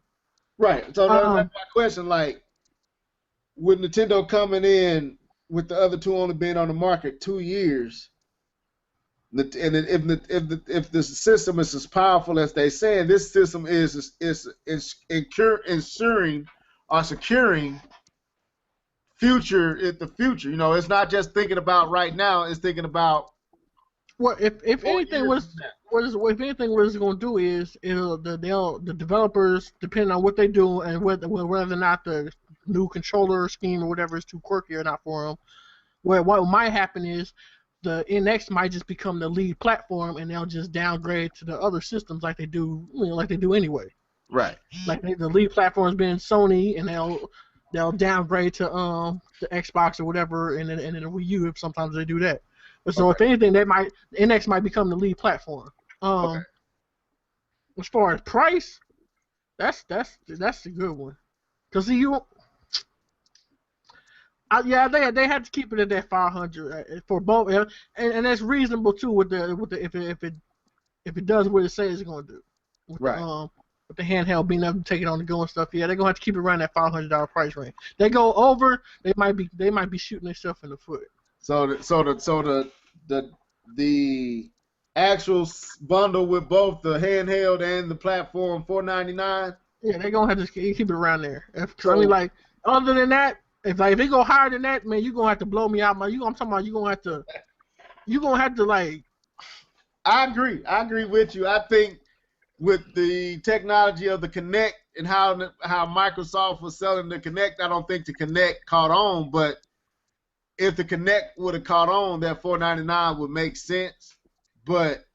Right. So that's my question. Like, with Nintendo coming in with the other two only being on the market 2 years, and if the system is as powerful as they say, this system is ensuring or securing the future. It's not just thinking about right now. It's thinking about. Well, if anything, what it's going to do is the developers, depending on what they do and whether or not the new controller scheme or whatever is too quirky or not for them, what might happen is the NX might just become the lead platform and they'll just downgrade to the other systems like they do anyway. Right. Like the lead platform's been Sony and they'll downgrade to the Xbox or whatever and then the Wii U if sometimes they do that. But so if anything, NX might become the lead platform. As far as price, that's a good one. Cause they had to keep it at that 500 for both, and that's reasonable too with the if it does what it says it's gonna do. Right. With the handheld being able to take it on the go and stuff, they're gonna have to keep it around that $500 price range. They go over, they might be shooting themselves in the foot. So the actual bundle with both the handheld and the platform $499. Yeah, they're gonna have to keep it around there. Other than that, if they go higher than that, man, you're gonna have to blow me out. I'm talking about you're gonna have to like. I agree with you. I think with the technology of the Kinect and how Microsoft was selling the Kinect, I don't think the Kinect caught on, but if the Kinect would have caught on, that $499 would make sense. But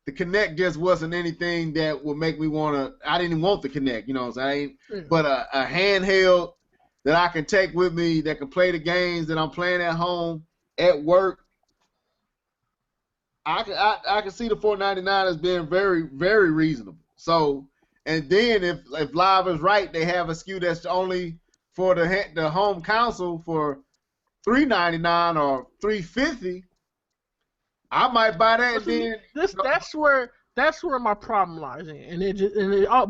the Kinect just wasn't anything that would make me want to. I didn't want the Kinect, you know what I'm saying? Yeah. But a handheld that I can take with me that can play the games that I'm playing at home, at work. I can see the $4.99 as being very, very reasonable. So, and then if Live is right, they have a SKU that's only for the home console for $3.99 or $3.50. I might buy that. See, And that's where my problem lies in,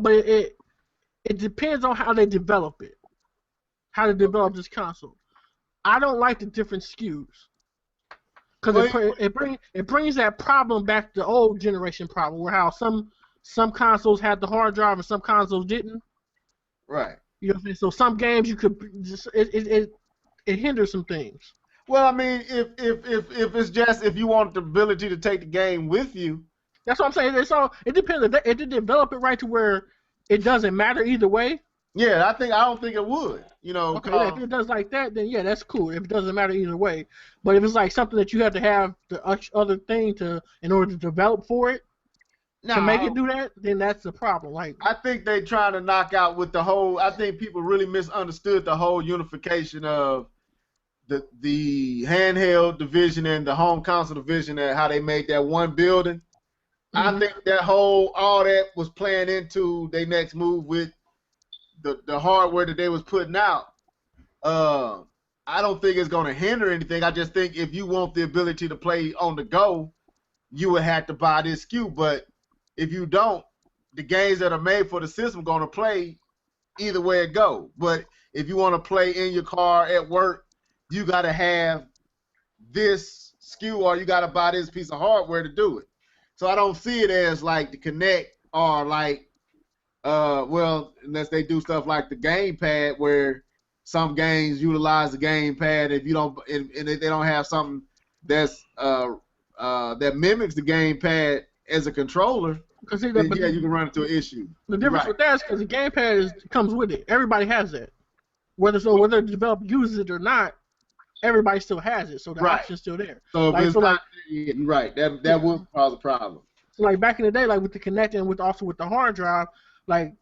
but it depends on how they develop it, how they develop this console. I don't like the different SKUs because it brings that problem back to the old generation problem, where how some consoles had the hard drive and some consoles didn't. Right. You know what I'm saying? So some games you could just it hinders some things. Well, I mean, if it's just if you want the ability to take the game with you. That's what I'm saying. It depends. If they develop it right to where it doesn't matter either way. Yeah, I don't think it would. You know. Okay, if it does like that, then yeah, that's cool. If it doesn't matter either way, but if it's like something that you have to have the other thing in order to develop for it to make it do that, then that's the problem. Like I think they trying to knock out with the whole. I think people really misunderstood the whole unification of the handheld division and the home console division and how they made that one building. I think all that was playing into their next move with the hardware that they was putting out. I don't think it's going to hinder anything. I just think if you want the ability to play on the go, you would have to buy this SKU. But if you don't, the games that are made for the system are going to play either way it go. But if you want to play in your car at work, you got to have this SKU or you got to buy this piece of hardware to do it. So I don't see it as like the Kinect or like, well, unless they do stuff like the gamepad where some games utilize the gamepad. If you don't, and if they don't have something that's that mimics the gamepad as a controller, then yeah, you can run into an issue. The difference with that is because the gamepad comes with it. Everybody has that. Whether the developer uses it or not, everybody still has it, so the option's still there. So, like, you're right. That would cause a problem. So like back in the day, like with the Kinect and with the hard drive, like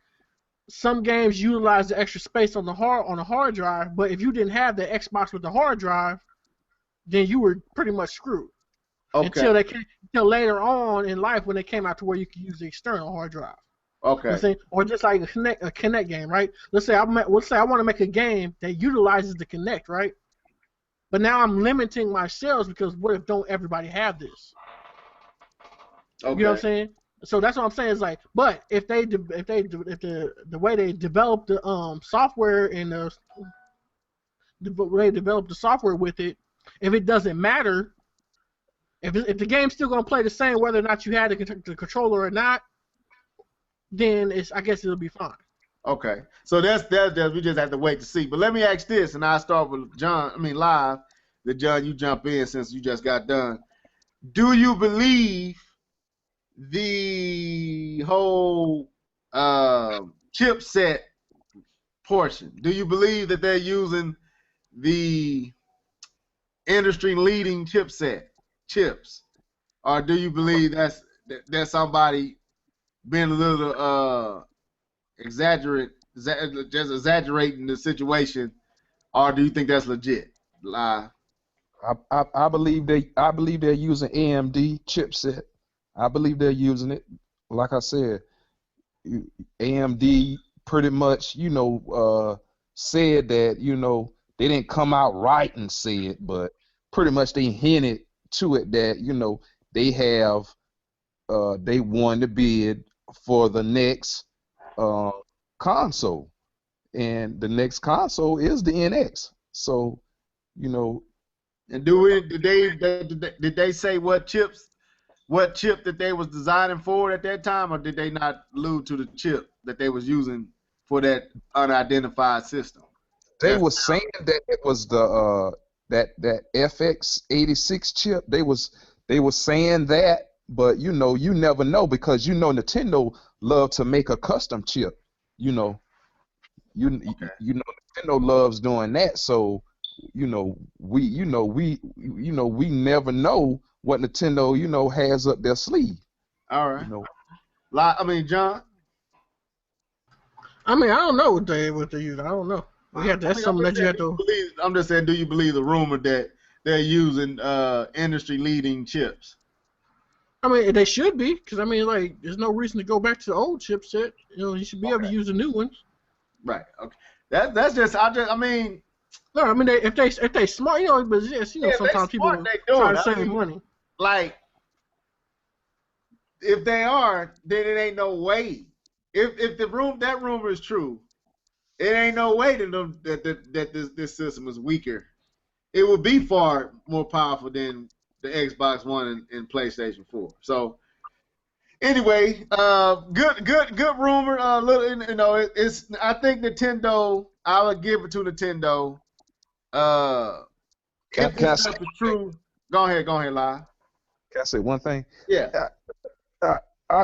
some games utilize the extra space on the hard drive, but if you didn't have the Xbox with the hard drive, then you were pretty much screwed. Okay. Until later on in life when they came out to where you could use the external hard drive. Okay. Or just like a Kinect game, right? Let's say I want to make a game that utilizes the Kinect, right? But now I'm limiting my sales because what if don't everybody have this? Okay. You know what I'm saying? So that's what I'm saying is like, but if the way they develop the software and the way they develop the software with it, if it doesn't matter, if the game's still gonna play the same whether or not you had the controller or not, then I guess it'll be fine. Okay, so that's we just have to wait to see. But let me ask this, and I'll start with Live. John, you jump in since you just got done. Do you believe the whole chipset portion? Do you believe that they're using the industry-leading chips, or do you believe that's somebody being a little exaggerating the situation, or do you think that's legit? Live. I believe they're using AMD chipset. I believe they're using it. Like I said, AMD pretty much, said that, they didn't come out right and say it, but pretty much they hinted to it that, they have, they won the bid for the next console, and the next console is the NX. So, and did they say what chip that they was designing for at that time, or did they not allude to the chip that they was using for that unidentified system? They were saying that it was the that FX86 chip. They were saying that, but you never know because Nintendo love to make a custom chip. Nintendo loves doing that. So we never know what Nintendo has up their sleeve. All You right. know, I mean, John. I mean, I don't know what they use. I don't know. We have to, I that's mean, I'm something just that you saying, have to. I'm just saying, do you believe the rumor that they're using industry leading chips? I mean, they should be, because I mean, like, there's no reason to go back to the old chipset. You know, you should be able to use the new ones. Right. Okay. That's just I mean, No, I mean, if they smart, you know, but yes, you know, yeah, if they sometimes smart, people they try doing. to I save mean, money. like if they are, then it ain't no way. If that rumor is true, it ain't no way that this system is weaker. It would be far more powerful than the Xbox One and PlayStation 4. So anyway, good rumor. Little, you know, it's. I think Nintendo. I would give it to Nintendo. If can this I say stuff is true, go ahead, live. can I say one thing? Yeah. Uh,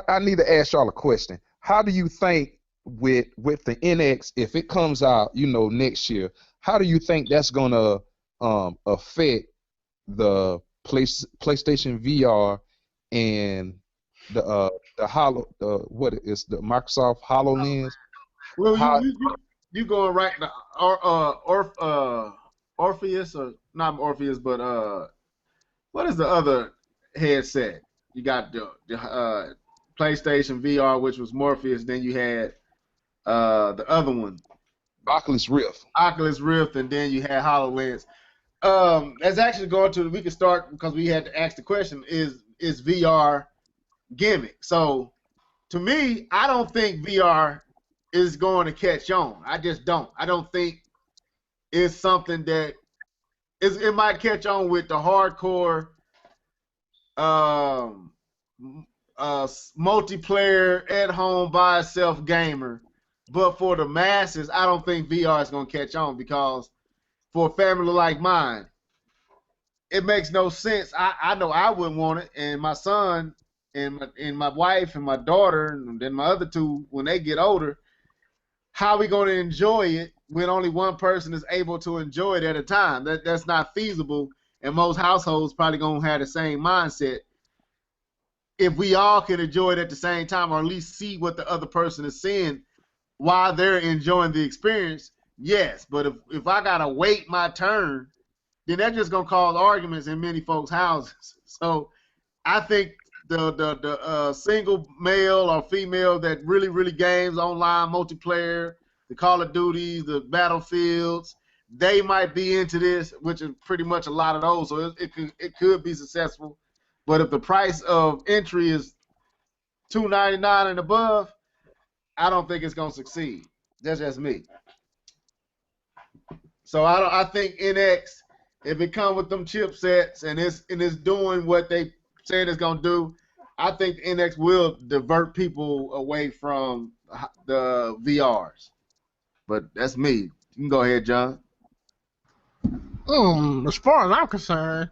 I need to ask y'all a question. How do you think with the NX, if it comes out, you know, next year, how do you think that's gonna affect the PlayStation VR and the what is the Microsoft HoloLens? Well, How you going right now? Orpheus or not Orpheus, but what is the other headset? You got the PlayStation VR, which was Morpheus. Then you had the other one, Oculus Rift? Oculus Rift, and then you had HoloLens. That's actually going to. We can start because we had to ask the question: Is VR gimmick? So to me, I don't think VR is going to catch on. I just don't. I don't think it's something that it might catch on with the hardcore um, multiplayer at home by itself gamer. But for the masses, I don't think VR is going to catch on because for a family like mine, it makes no sense. I know I wouldn't want it, and my son and my wife and my daughter, and then my other two, when they get older, how are we going to enjoy it when only one person is able to enjoy it at a time? That's not feasible, and most households probably going to have the same mindset. If we all can enjoy it at the same time, or at least see what the other person is seeing while they're enjoying the experience, yes. But if I gotta wait my turn, then that's just gonna cause arguments in many folks' houses. So I think the single male or female that really games online multiplayer, the Call of Duties, the Battlefields, they might be into this, which is pretty much a lot of those. So it could be successful. But if the price of entry is $2.99 and above, I don't think it's gonna succeed. That's just me. So I think NX, if it comes with them chipsets and it's doing what they said it's gonna do, I think NX will divert people away from the VRs. But that's me. You can go ahead, John. As far as I'm concerned,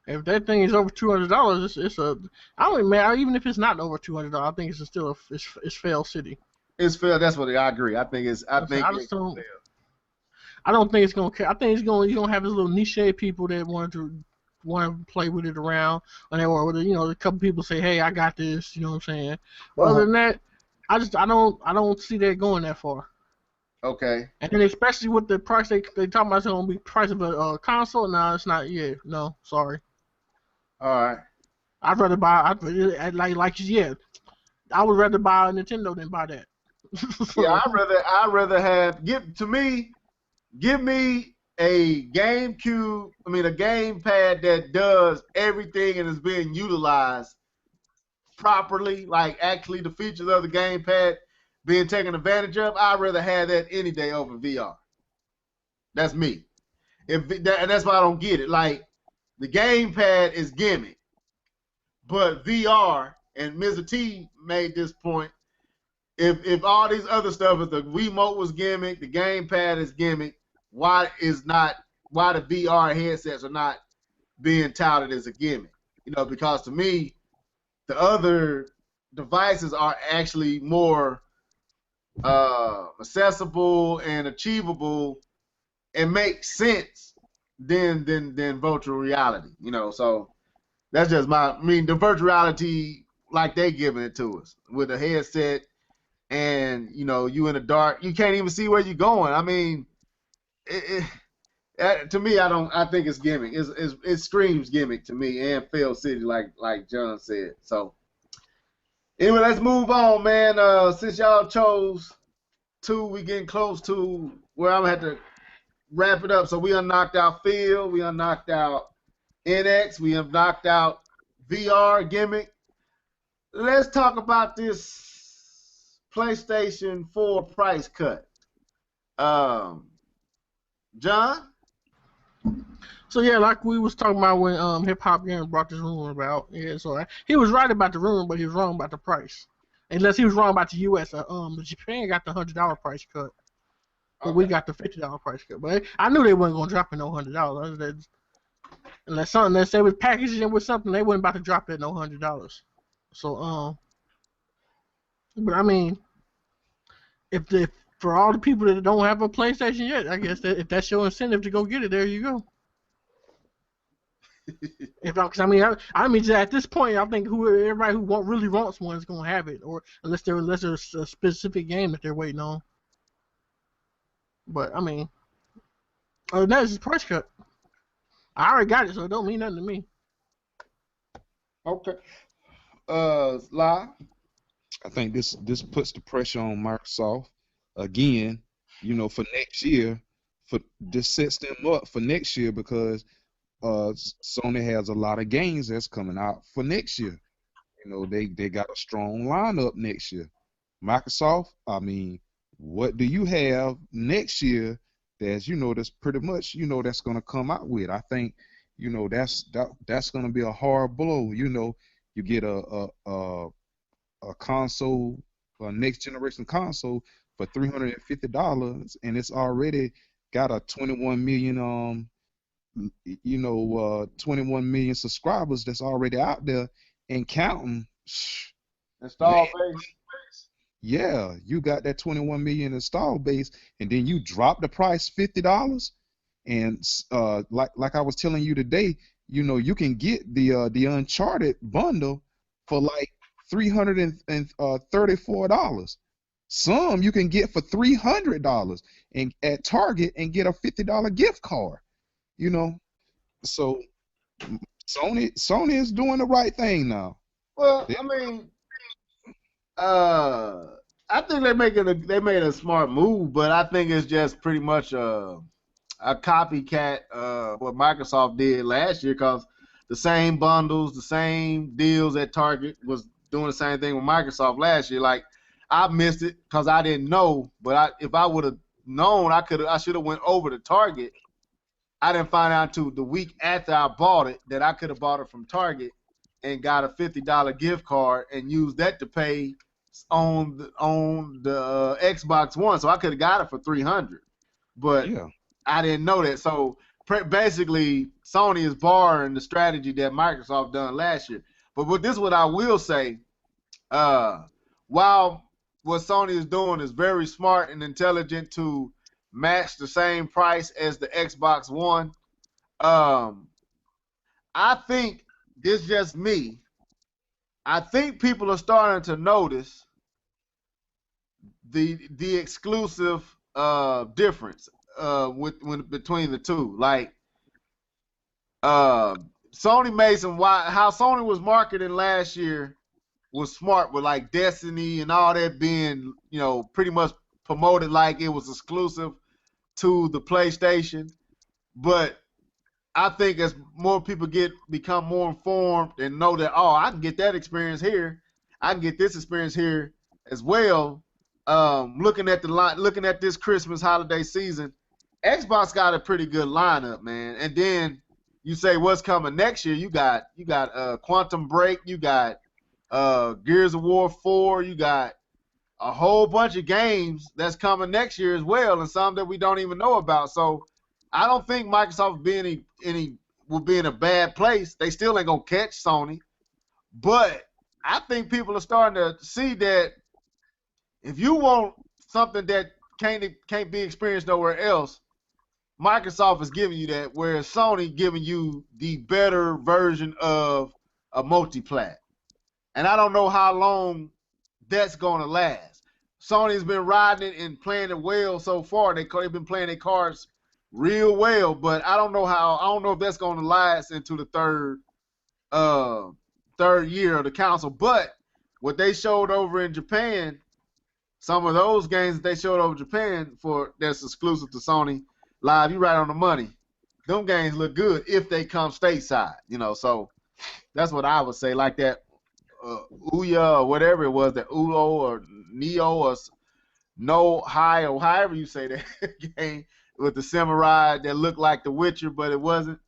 if that thing is over $200, it's a. I don't man. Even if it's not over $200, I think it's still it's fail city. It's fair. That's what I agree. I think it's. I think I just don't. I don't think it's gonna. I think it's gonna. You're gonna have this little niche people that want to play with it around, or you know, a couple people say, "Hey, I got this." You know what I'm saying? But other than that, I don't see that going that far. Okay. And then especially with the price they talking about, it's gonna be price of a console. No, it's not. Yeah, no, sorry. All right. I'd rather buy. Yeah, I would rather buy a Nintendo than buy that. Yeah, I'd rather have give me a GameCube. I mean, a gamepad that does everything and is being utilized properly, like actually the features of the gamepad being taken advantage of. I'd rather have that any day over VR. That's me. And that's why I don't get it. Like the gamepad is gimmick, but VR, and Mr. T made this point. If all these other stuff, if the Wiimote was gimmick, the gamepad is gimmick, why the VR headsets are not being touted as a gimmick? You know, because to me, the other devices are actually more accessible and achievable and make sense than virtual reality. You know, so that's just the virtual reality like they giving it to us with a headset, and you in the dark, you can't even see where you're going. I mean, to me, I think it's gimmick. It screams gimmick to me, and failed city, like John said. So anyway, let's move on, man. Since y'all chose two, we getting close to where I'm gonna have to wrap it up. So we knocked out Field, we knocked out NX, we have knocked out VR gimmick. Let's talk about this PlayStation 4 price cut. John? So yeah, like we was talking about when Hip Hop Game brought this rumor about. Yeah, so he was right about the rumor, but he was wrong about the price. Unless he was wrong about the U.S. Japan got the $100 price cut, but we got the $50 price cut. But I knew they wasn't gonna drop it no $100. Unless they was packaging it with something, they wasn't about to drop it no $100. So but I mean, if for all the people that don't have a PlayStation yet, I guess that if that's your incentive to go get it, there you go. Because I mean, at this point, I think everybody who really wants one is gonna have it, or unless there's a specific game that they're waiting on. But I mean, that's his price cut. I already got it, so it don't mean nothing to me. Okay. Sly? I think this puts the pressure on Microsoft again. For next year, this sets them up for next year because Sony has a lot of games that's coming out for next year. They got a strong lineup next year. Microsoft, I mean, what do you have next year that's pretty much that's gonna come out with? I think that's gonna be a hard blow. You get a console, a next generation console for $350, and it's already got a 21 million 21 million subscribers that's already out there and counting. Install base. Yeah, you got that 21 million install base, and then you drop the price $50, and like I was telling you today, you can get the Uncharted bundle for like $334. Some you can get for $300 and at Target and get a $50 gift card. So Sony is doing the right thing now. Well, I mean, I think they made a smart move, but I think it's just pretty much a copycat what Microsoft did last year, because the same bundles, the same deals at Target was doing the same thing with Microsoft last year. Like, I missed it because I didn't know, but if I would have known, I should have went over to Target. I didn't find out until the week after I bought it that I could have bought it from Target and got a $50 gift card and used that to pay on the Xbox One. So I could have got it for $300, but yeah. I didn't know that. So basically, Sony is borrowing the strategy that Microsoft done last year. But what I will say, while what Sony is doing is very smart and intelligent to match the same price as the Xbox One, I think this is just me. I think people are starting to notice the exclusive difference between the two. Like, Sony made how Sony was marketing last year was smart with like Destiny and all that being, pretty much promoted like it was exclusive to the PlayStation. But I think as more people become more informed and know that, I can get that experience here, I can get this experience here as well. Looking at this Christmas holiday season, Xbox got a pretty good lineup, man. And then you say what's coming next year? You got Quantum Break, you got Gears of War 4, you got a whole bunch of games that's coming next year as well, and some that we don't even know about. So I don't think Microsoft will be in a bad place. They still ain't gonna catch Sony, but I think people are starting to see that if you want something that can't be experienced nowhere else, Microsoft is giving you that, whereas Sony giving you the better version of a multi-plat. and I don't know how long that's gonna last. Sony's been riding it and playing it well so far. They've been playing their cards real well, but I don't know if that's gonna last into the third year of the console. But what they showed over in Japan, some of those games that they showed over Japan that's exclusive to Sony Live, you right on the money. Them games look good if they come stateside, so that's what I would say. Like that Ouya or whatever it was, that Uo or Neo or No High or however you say that game with the samurai that looked like The Witcher, but it wasn't.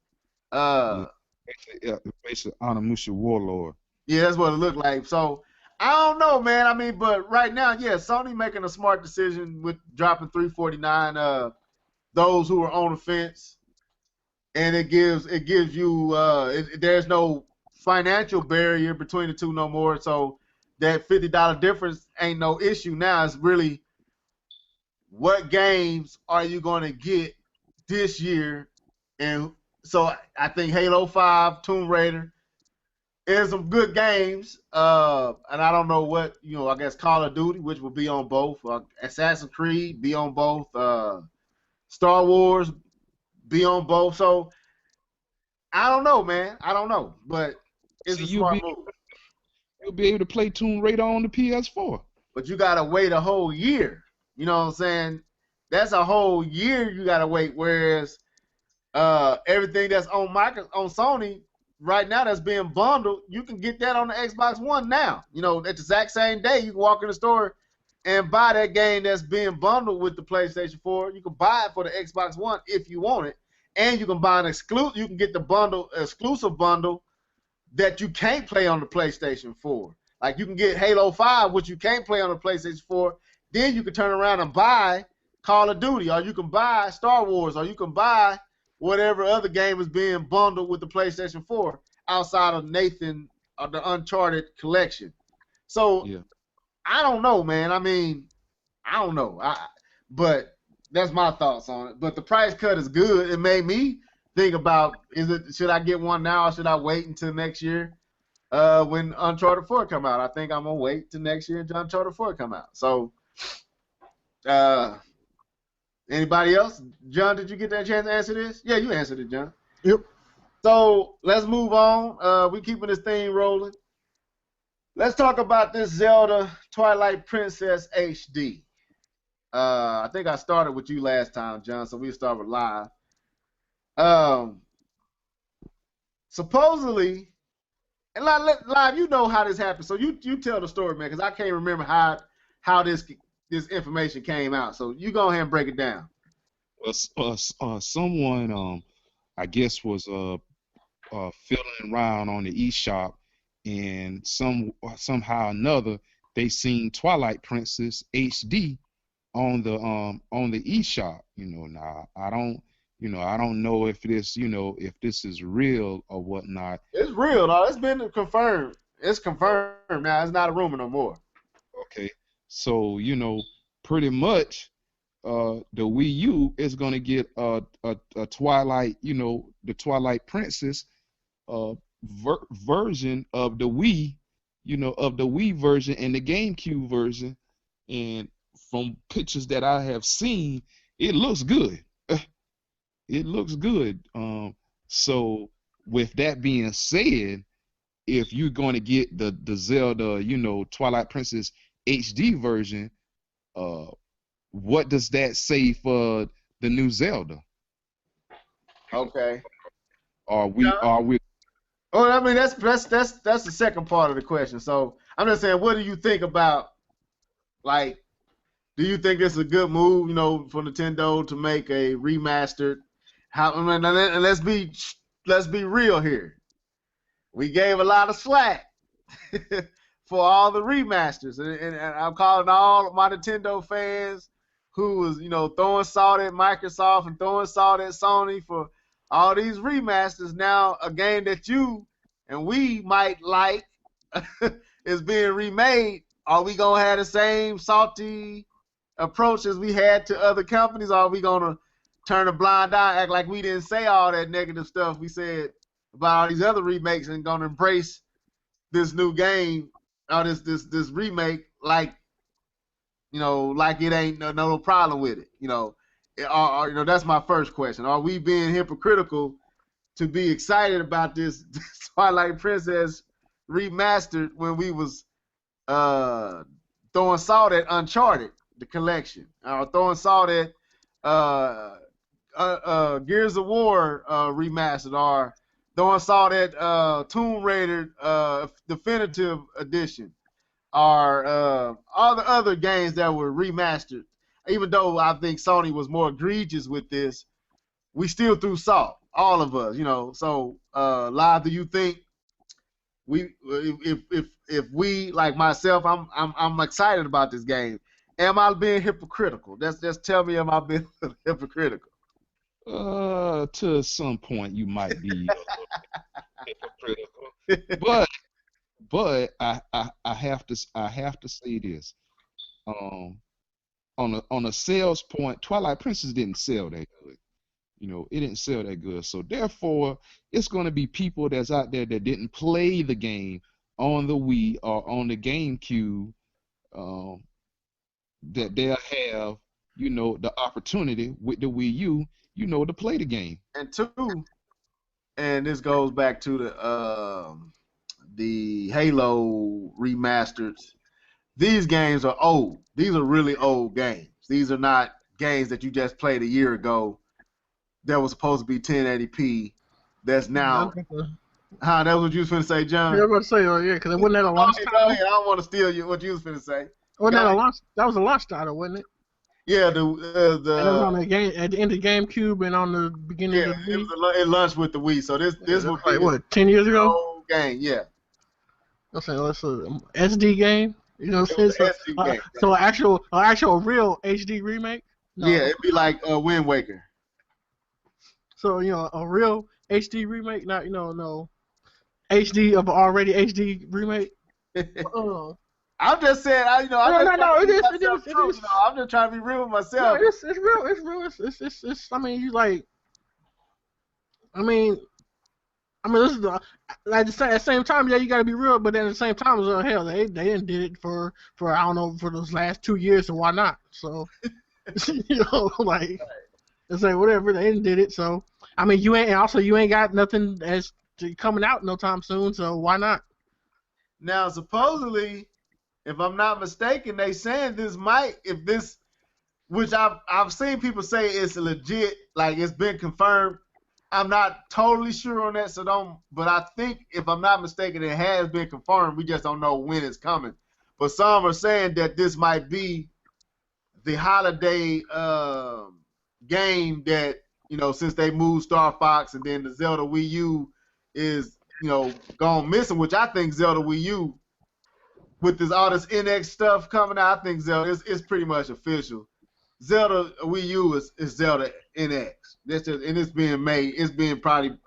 Basically Onimusha Warlord. Yeah, that's what it looked like. So I don't know, man. I mean, but right now, yeah, Sony making a smart decision with dropping $349. Those who are on the fence, and it gives you there's no financial barrier between the two no more. So that $50 difference ain't no issue now. It's really what games are you going to get this year, and so I think Halo 5, Tomb Raider. There's some good games, and I don't know what, I guess Call of Duty, which will be on both. Assassin's Creed, be on both. Star Wars, be on both. So, I don't know, man. I don't know. But it's a smart move. You'll be able to play Tomb Raider on the PS4. But you got to wait a whole year. You know what I'm saying? That's a whole year you got to wait, whereas everything that's on Sony right now that's being bundled, you can get that on the Xbox One now. At the exact same day, you can walk in the store and buy that game that's being bundled with the PlayStation 4. You can buy it for the Xbox One if you want it, and you can buy an exclusive. You can get the exclusive bundle that you can't play on the PlayStation 4. Like you can get Halo 5, which you can't play on the PlayStation 4. Then you can turn around and buy Call of Duty, or you can buy Star Wars, or you can buy whatever other game is being bundled with the PlayStation 4 outside of Nathan or the Uncharted collection. So yeah. I don't know, man. I mean, I don't know. But that's my thoughts on it. But the price cut is good. It made me think about, should I get one now or should I wait until next year when Uncharted 4 come out? I think I'm going to wait till next year until Uncharted 4 come out. So, anybody else? John, did you get that chance to answer this? Yeah, you answered it, John. Yep. So let's move on. We're keeping this thing rolling. Let's talk about this Zelda Twilight Princess HD. I think I started with you last time, John, so we'll start with Live. Supposedly, and Live, you know how this happened, so you tell the story, man, because I can't remember how this information came out. So you go ahead and break it down. Well, someone, I guess, was fiddling around on the eShop, and somehow or another they seen Twilight Princess HD on the eShop. Now I don't know if this is real or whatnot. It's real, though. It's been confirmed. It's confirmed now. It's not a rumor no more. Okay. So, pretty much the Wii U is going to get a Twilight, the Twilight Princess version of the Wii, of the Wii version and the GameCube version. And from pictures that I have seen, it looks good. It looks good. So with that being said, if you're going to get the Zelda, Twilight Princess HD version, what does that say for the new Zelda? Okay. Are we? Oh, I mean that's the second part of the question. So I'm just saying, what do you think about, like, do you think it's a good move, for Nintendo to make a remastered? And let's be real here. We gave a lot of slack for all the remasters, and I'm calling all my Nintendo fans who was, throwing salt at Microsoft and throwing salt at Sony for all these remasters. Now a game that you and we might like is being remade. Are we gonna have the same salty approach as we had to other companies? Or are we gonna turn a blind eye, act like we didn't say all that negative stuff we said about all these other remakes, and gonna embrace this new game this remake like like it ain't no problem with it. That's my first question. Are we being hypocritical to be excited about this Twilight Princess remastered when we was throwing salt at Uncharted, the collection, or throwing salt at Gears of War remastered, or throwing salt at Tomb Raider Definitive Edition, or all the other games that were remastered. Even though I think Sony was more egregious with this, we still threw salt, all of us, So, Live, do you think if we, like myself, I'm excited about this game? Am I being hypocritical? Just tell me, am I being hypocritical? To some point you might be hypocritical, but I have to say this. On a sales point, Twilight Princess didn't sell that good. It didn't sell that good. So therefore, it's going to be people that's out there that didn't play the game on the Wii or on the GameCube, that they'll have, the opportunity with the Wii U, to play the game. And two, and this goes back to the Halo remasters. These games are old. These are really old games. These are not games that you just played a year ago that was supposed to be 1080p. That's now. That's what you was finna say, John? Yeah, I was about to say, yeah, because it wasn't that a launch title. Go ahead. I don't want to steal what you was finna say. Wasn't that a launch? That was a launch title, wasn't it? Yeah, and it was on the game at the end of GameCube and on the beginning of the Wii. It launched with the Wii, so this was like what, 10 years ago? Old game, yeah. I'm saying that's an SD game. So an actual real HD remake. No. Yeah, it'd be like Wind Waker. So a real HD remake, not no HD of already HD remake. I'm just saying, it is. I'm just trying to be real with myself. No, it's real. It's. I mean, you like. This is at the same time. Yeah, you gotta be real, but then at the same time, hell, they didn't did it for I don't know, for those last 2 years, so why not? So, like, it's like whatever, they did it. So, you ain't got nothing as coming out no time soon, so why not? Now, supposedly, if I'm not mistaken, they saying which I've seen people say it's legit, like it's been confirmed. I'm not totally sure on that, but I think if I'm not mistaken, it has been confirmed. We just don't know when it's coming. But some are saying that this might be the holiday game that, since they moved Star Fox and then the Zelda Wii U is, gone missing, which I think Zelda Wii U, with all this NX stuff coming out, I think Zelda is pretty much official. Zelda Wii U is Zelda NX. It's being made. It's being probably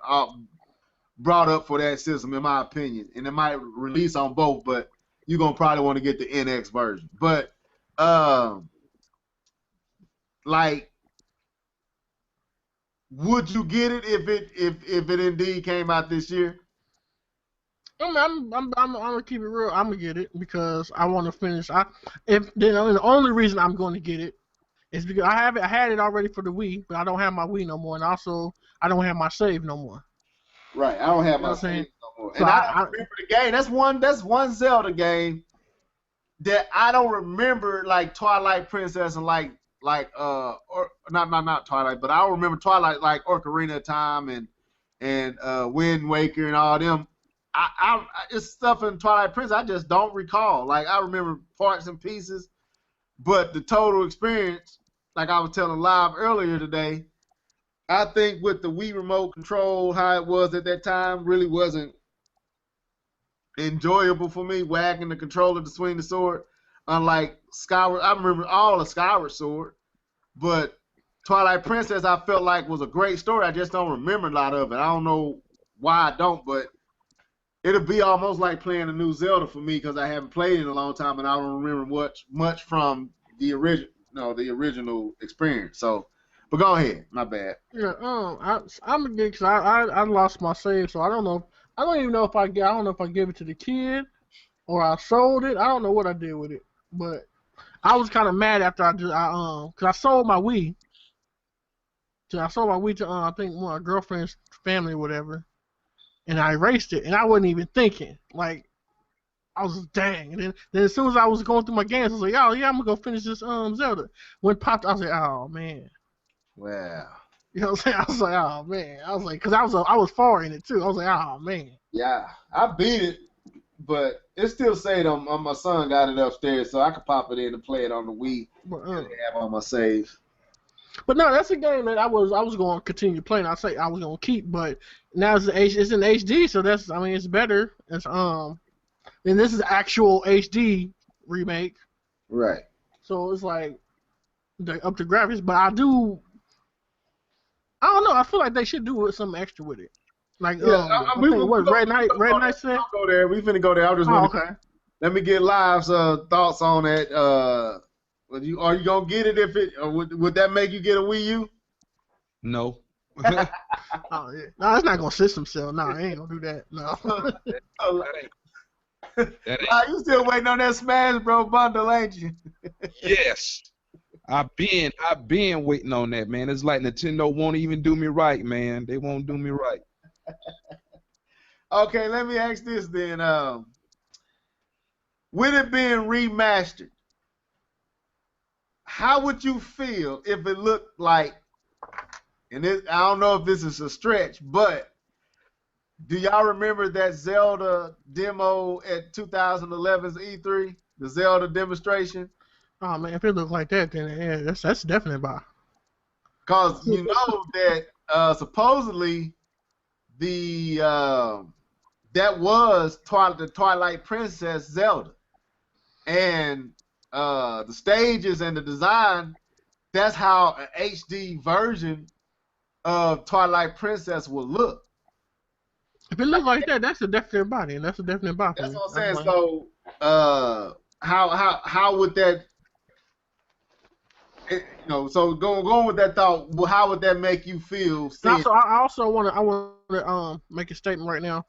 brought up for that system, in my opinion. And it might release on both, but you're gonna probably want to get the NX version. But would you get it if it indeed came out this year? I'm gonna keep it real. I'm gonna get it because I want to finish. The only reason I'm going to get it is because I had it already for the Wii, but I don't have my Wii no more, and also I don't have my save no more. Right, I don't have my save no more, and I don't remember the game. That's one Zelda game that I don't remember, like Twilight Princess and or not Twilight, but I don't remember Twilight like Ocarina of Time and Wind Waker and all them. It's stuff in Twilight Princess I just don't recall. Like I remember parts and pieces, but the total experience, like I was telling Live earlier today, I think with the Wii remote control, how it was at that time, really wasn't enjoyable for me, wagging the controller to swing the sword. Unlike Skyward, I remember all of Skyward Sword, but Twilight Princess I felt like was a great story. I just don't remember a lot of it. I don't know why I don't, but it'll be almost like playing a new Zelda for me because I haven't played it in a long time and I don't remember much from the original experience. So, but go ahead, my bad. Yeah, I'm a geek because I lost my save, so I don't know. I don't even know if I don't know if I give it to the kid or I sold it. I don't know what I did with it, but I was kind of mad after cause I sold my Wii. So I sold my Wii to I think my girlfriend's family or whatever, and I erased it, and I wasn't even thinking. Like I was dang, and then as soon as I was going through my games, I was like, oh yeah, I'm gonna go finish this Zelda. When it popped, I was like, oh man. Wow. You know what I'm saying? I was like, oh man. I was like, cause I was far in it too. I was like, oh man. Yeah, I beat it, but it still said on my son got it upstairs, so I could pop it in and play it on the Wii But, and have all my saves. But no, that's a game that I was going to continue playing. I say I was going to keep, but now it's in HD, so it's better. It's and this is actual HD remake. Right. So it's like they up the graphics, but I don't know. I feel like they should do something extra with it. Like Red Knight said. I'll go there. We finna go there. I just want okay. Let me get Live's thoughts on that. Are you gonna get it if it? Would that make you get a Wii U? No. Oh yeah. No, it's not gonna system sell. No, I ain't gonna do that. No. You still waiting on that Smash Bros. Bundle, ain't you? Yes. I've been waiting on that, man. It's like Nintendo won't even do me right, man. They won't do me right. Okay, let me ask this then. With it being remastered, how would you feel if it looked like, and I don't know if this is a stretch, but do y'all remember that Zelda demo at 2011's E3? The Zelda demonstration? Oh man, if it looked like that, then yeah, that's definitely buy. Because you know that supposedly that was the Twilight Princess Zelda, and the stages and the design, that's how an HD version of Twilight Princess will look. If it looks like that, that's a definite body, and that's a definite buy. That's what I'm saying. So how would that? So going with that thought, how would that make you feel? Also, I also want to make a statement right now.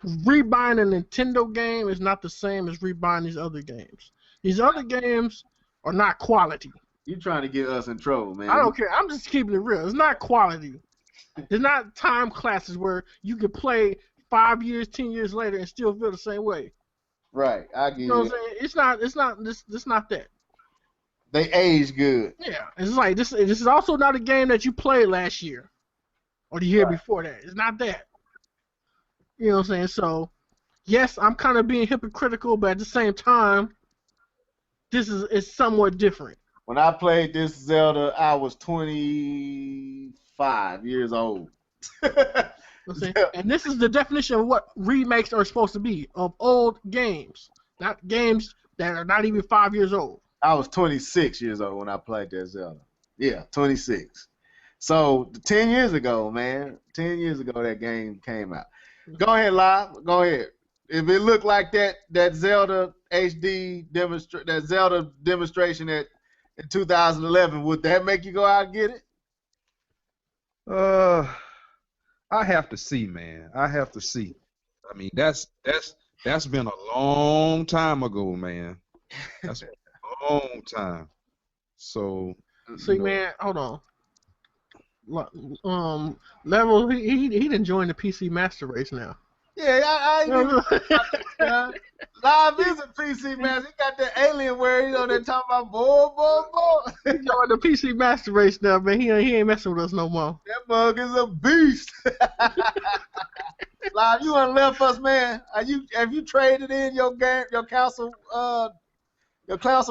Rebuying a Nintendo game is not the same as rebuying these other games. These other games are not quality. You're trying to get us in trouble, man. I don't care. I'm just keeping it real. It's not quality. It's not time classes where you can play 5 years, 10 years later and still feel the same way. Right, I get it. You know what I'm saying? It's not that. They age good. Yeah, it's like this is also not a game that you played last year or the year before that. It's not that. You know what I'm saying? So, yes, I'm kind of being hypocritical, but at the same time, it's somewhat different. When I played this Zelda, I was 25 years old. And this is the definition of what remakes are supposed to be, of old games, not games that are not even 5 years old. I was 26 years old when I played that Zelda. Yeah, 26. So 10 years ago, man, 10 years ago that game came out. Go ahead, Live. Go ahead. If it looked like that Zelda HD demonstration in 2011, would that make you go out and get it? I have to see, man. I have to see. I mean, that's been a long time ago, man. That's a long time. So see, man, hold on. Level, he didn't join the PC Master Race now. Yeah, I ain't even Live is a PC Master. He got that Alienware, they're talking about boy. He joined the PC Master Race now, man. He ain't messing with us no more. That mug is a beast. Live, you done left us, man. Have you traded in your council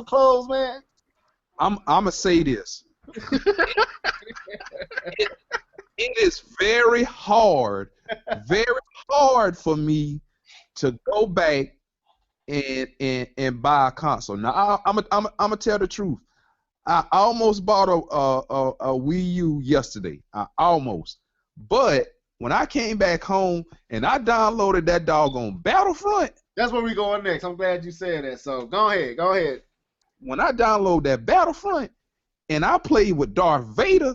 clothes, man? I'ma say this. It is very hard for me to go back and buy a console. Now I'm gonna tell the truth. I almost bought a Wii U yesterday. I almost, but when I came back home and I downloaded that doggone Battlefront. That's where we going next. I'm glad you said that. So go ahead. When I download that Battlefront and I played with Darth Vader,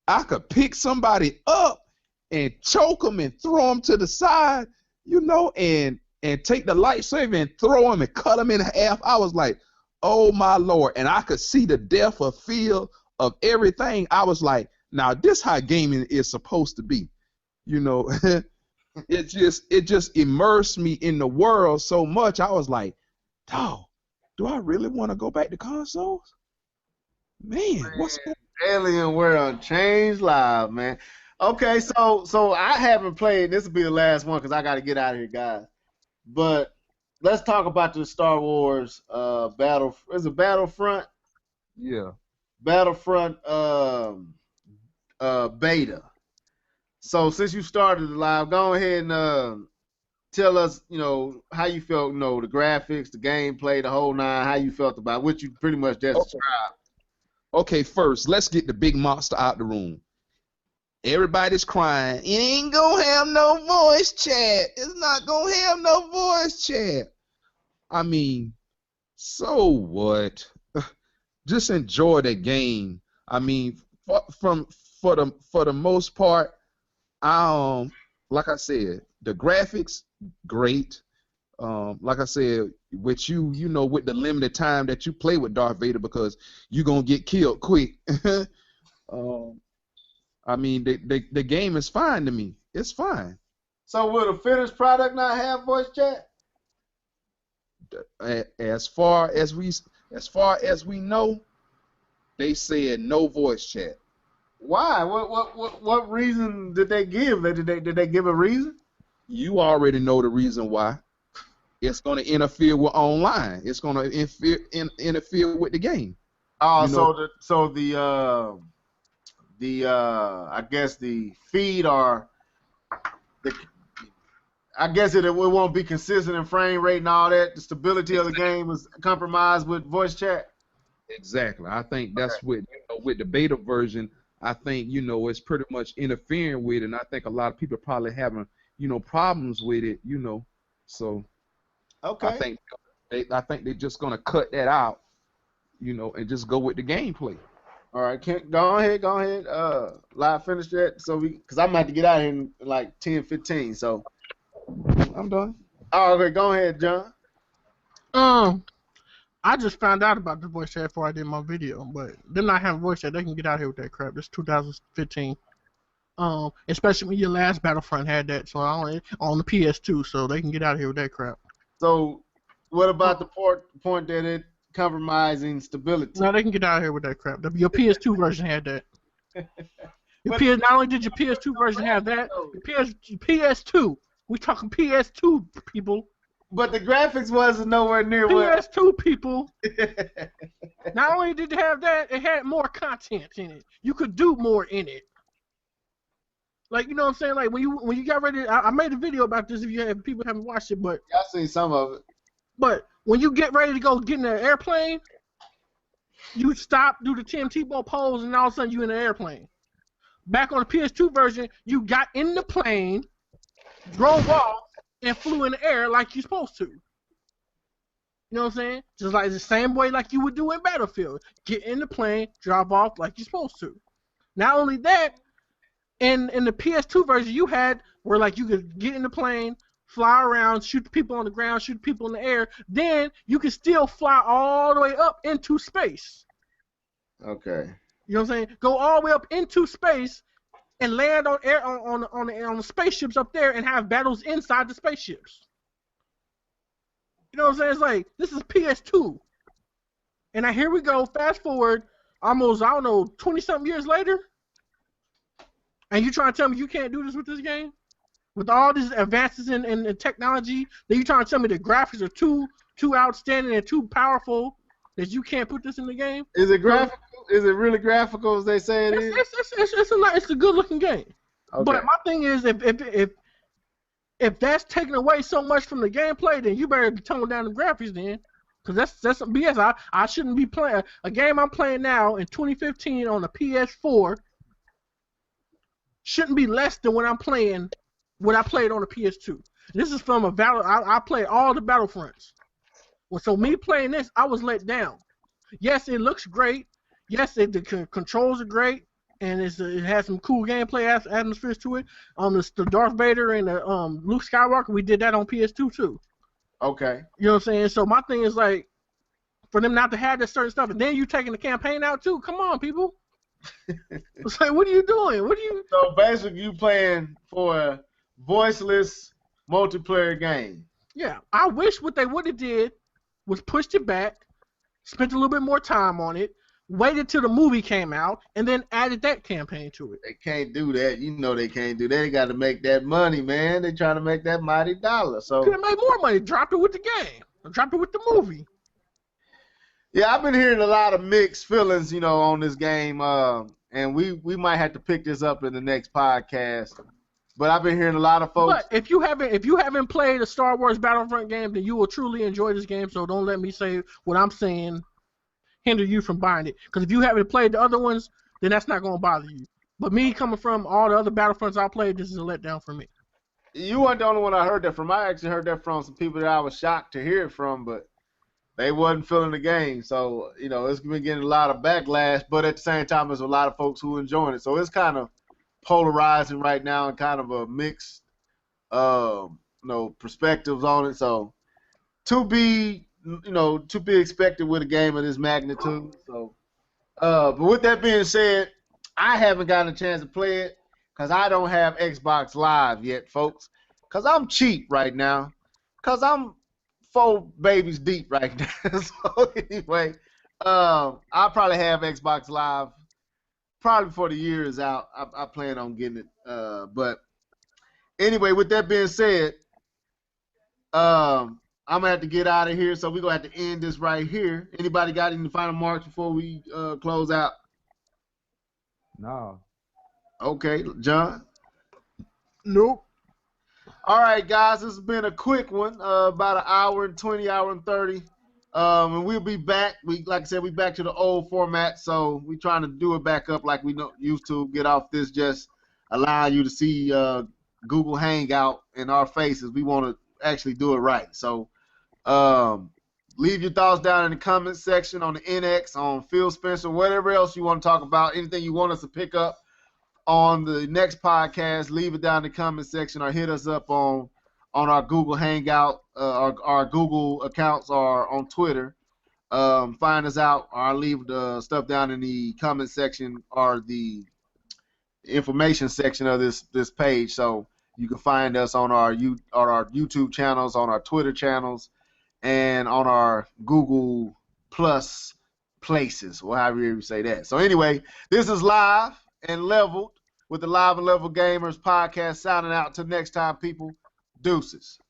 I could pick somebody up and choke them and throw them to the side, and and take the lightsaber and throw him and cut him in half. I was like, oh my Lord. And I could see the depth of field of everything. I was like, now this how gaming is supposed to be. You know, it just immersed me in the world so much. I was like, dog, do I really want to go back to consoles? Man, what's going on? Alien World changed live, man. Okay, so I haven't played. This will be the last one because I got to get out of here, guys. But let's talk about the Star Wars battle. Is it Battlefront? Yeah. Battlefront beta. So since you started the live, go ahead and tell us, how you felt, the graphics, the gameplay, the whole nine, how you felt about what you pretty much just described. Okay, first, let's get the big monster out the room. Everybody's crying. It ain't gonna have no voice chat. It's not gonna have no voice chat. I mean, so what? Just enjoy the game. I mean, for the most part, like I said, the graphics great. Like I said, with with the limited time that you play with Darth Vader, because you're gonna get killed quick. I mean, the game is fine to me. It's fine. So will the finished product not have voice chat? As far as we know, they said no voice chat. Why? What reason did they give? Did they give a reason? You already know the reason why. It's going to interfere with online. It's going to interfere with the game. Oh, I guess the feed I guess it won't be consistent in frame rate and all that. The stability of the game is compromised with voice chat. Exactly. I think that's with the beta version. I think it's pretty much interfering with it, and I think a lot of people are probably having problems with it. So okay. I think they're just gonna cut that out, and just go with the gameplay. All right, go ahead. Live finish that, because I'm about to get out of here in like 10, 15. So I'm done. Oh, okay, go ahead, John. I just found out about the voice chat before I did my video, but them not having voice chat, they can get out of here with that crap. It's 2015. Especially when your last Battlefront had that, so on the PS2, so they can get out of here with that crap. So, what about the point that it compromising stability? No, they can get out of here with that crap. Your PS2 version had that. Not only did your PS2 version have that, your PS2. We talking PS2 people. But the graphics wasn't nowhere near PS2 people. Not only did it have that, it had more content in it. You could do more in it. Like, you know what I'm saying? Like when you got ready, I made a video about this. If people haven't watched it, but I seen some of it. But when you get ready to go get in an airplane, you stop, do the Tim Tebow pose, and all of a sudden you in an airplane. Back on the PS2 version, you got in the plane, drove off, and flew in the air like you're supposed to. You know what I'm saying? Just like the same way like you would do in Battlefield. Get in the plane, drive off like you're supposed to. Not only that, in the PS2 version you had where like you could get in the plane, fly around, shoot people on the ground, shoot people in the air, then you can still fly all the way up into space. Okay. You know what I'm saying? Go all the way up into space and land on the spaceships up there and have battles inside the spaceships. You know what I'm saying? It's like, this is PS2. And now here we go, fast forward, almost, 20-something years later, and you trying to tell me you can't do this with this game? With all these advances in technology, that you trying to tell me the graphics are too outstanding and too powerful that you can't put this in the game? Is it graphical? Is it really graphical as they say it is? It's a good looking game. Okay. But my thing is, if that's taking away so much from the gameplay, then you better be toning down the graphics then, because that's some BS. I shouldn't be playing a game I'm playing now in 2015 on the PS4. Shouldn't be less than what I played on the PS2. This is from I played all the Battlefronts. Well, so me playing this, I was let down. Yes, it looks great. Yes, the controls are great, and it has some cool gameplay atmospheres to it. The Darth Vader and the Luke Skywalker, we did that on PS2 too. Okay. You know what I'm saying? So my thing is like, for them not to have that certain stuff, and then you taking the campaign out too. Come on, people. It's like, what are you doing? What are you? So basically, you playing for a voiceless multiplayer game. Yeah, I wish what they would have did was pushed it back, spent a little bit more time on it, waited till the movie came out, and then added that campaign to it. They can't do that. You know they can't do that. They got to make that money, man. They trying to make that mighty dollar. So Could have made more money. Dropped it with the game. Or dropped it with the movie. yeah, I've been hearing a lot of mixed feelings, on this game, and we might have to pick this up in the next podcast. But I've been hearing a lot of folks. But if you haven't played a Star Wars Battlefront game, then you will truly enjoy this game. So don't let me say what I'm saying hinder you from buying it. Because if you haven't played the other ones, then that's not going to bother you. But me coming from all the other Battlefronts I played, this is a letdown for me. You weren't the only one I heard that from. I actually heard that from some people that I was shocked to hear it from, but they wasn't feeling the game. So, it's been getting a lot of backlash, but at the same time, there's a lot of folks who are enjoying it. So it's kind of polarizing right now and kind of a mixed, perspectives on it. So to be expected with a game of this magnitude. So, but with that being said, I haven't gotten a chance to play it because I don't have Xbox Live yet, folks. Because I'm cheap right now. Because I'm 4 babies deep right now. So anyway, I'll probably have Xbox Live probably before the year is out. I plan on getting it. But anyway, with that being said, I'm going to have to get out of here. So we're going to have to end this right here. Anybody got any final marks before we close out? No. Okay, John? Nope. All right, guys, this has been a quick one, about an hour and 20, hour and 30. And we'll be back. Like I said, we back to the old format, so we're trying to do it back up like we used to. Get off this just allowing you to see Google Hangout in our faces. We want to actually do it right. So leave your thoughts down in the comment section on the NX, on Phil Spencer, whatever else you want to talk about, anything you want us to pick up on the next podcast, leave it down in the comment section or hit us up on our Google Hangout, our Google accounts, or on Twitter. Find us out, or leave the stuff down in the comment section or the information section of this page, so you can find us on our YouTube channels, on our Twitter channels, and on our Google Plus places, or however you say that. So anyway, this is Live and Leveled with the Live and Level Gamers podcast, signing out. Till next time, people. Deuces.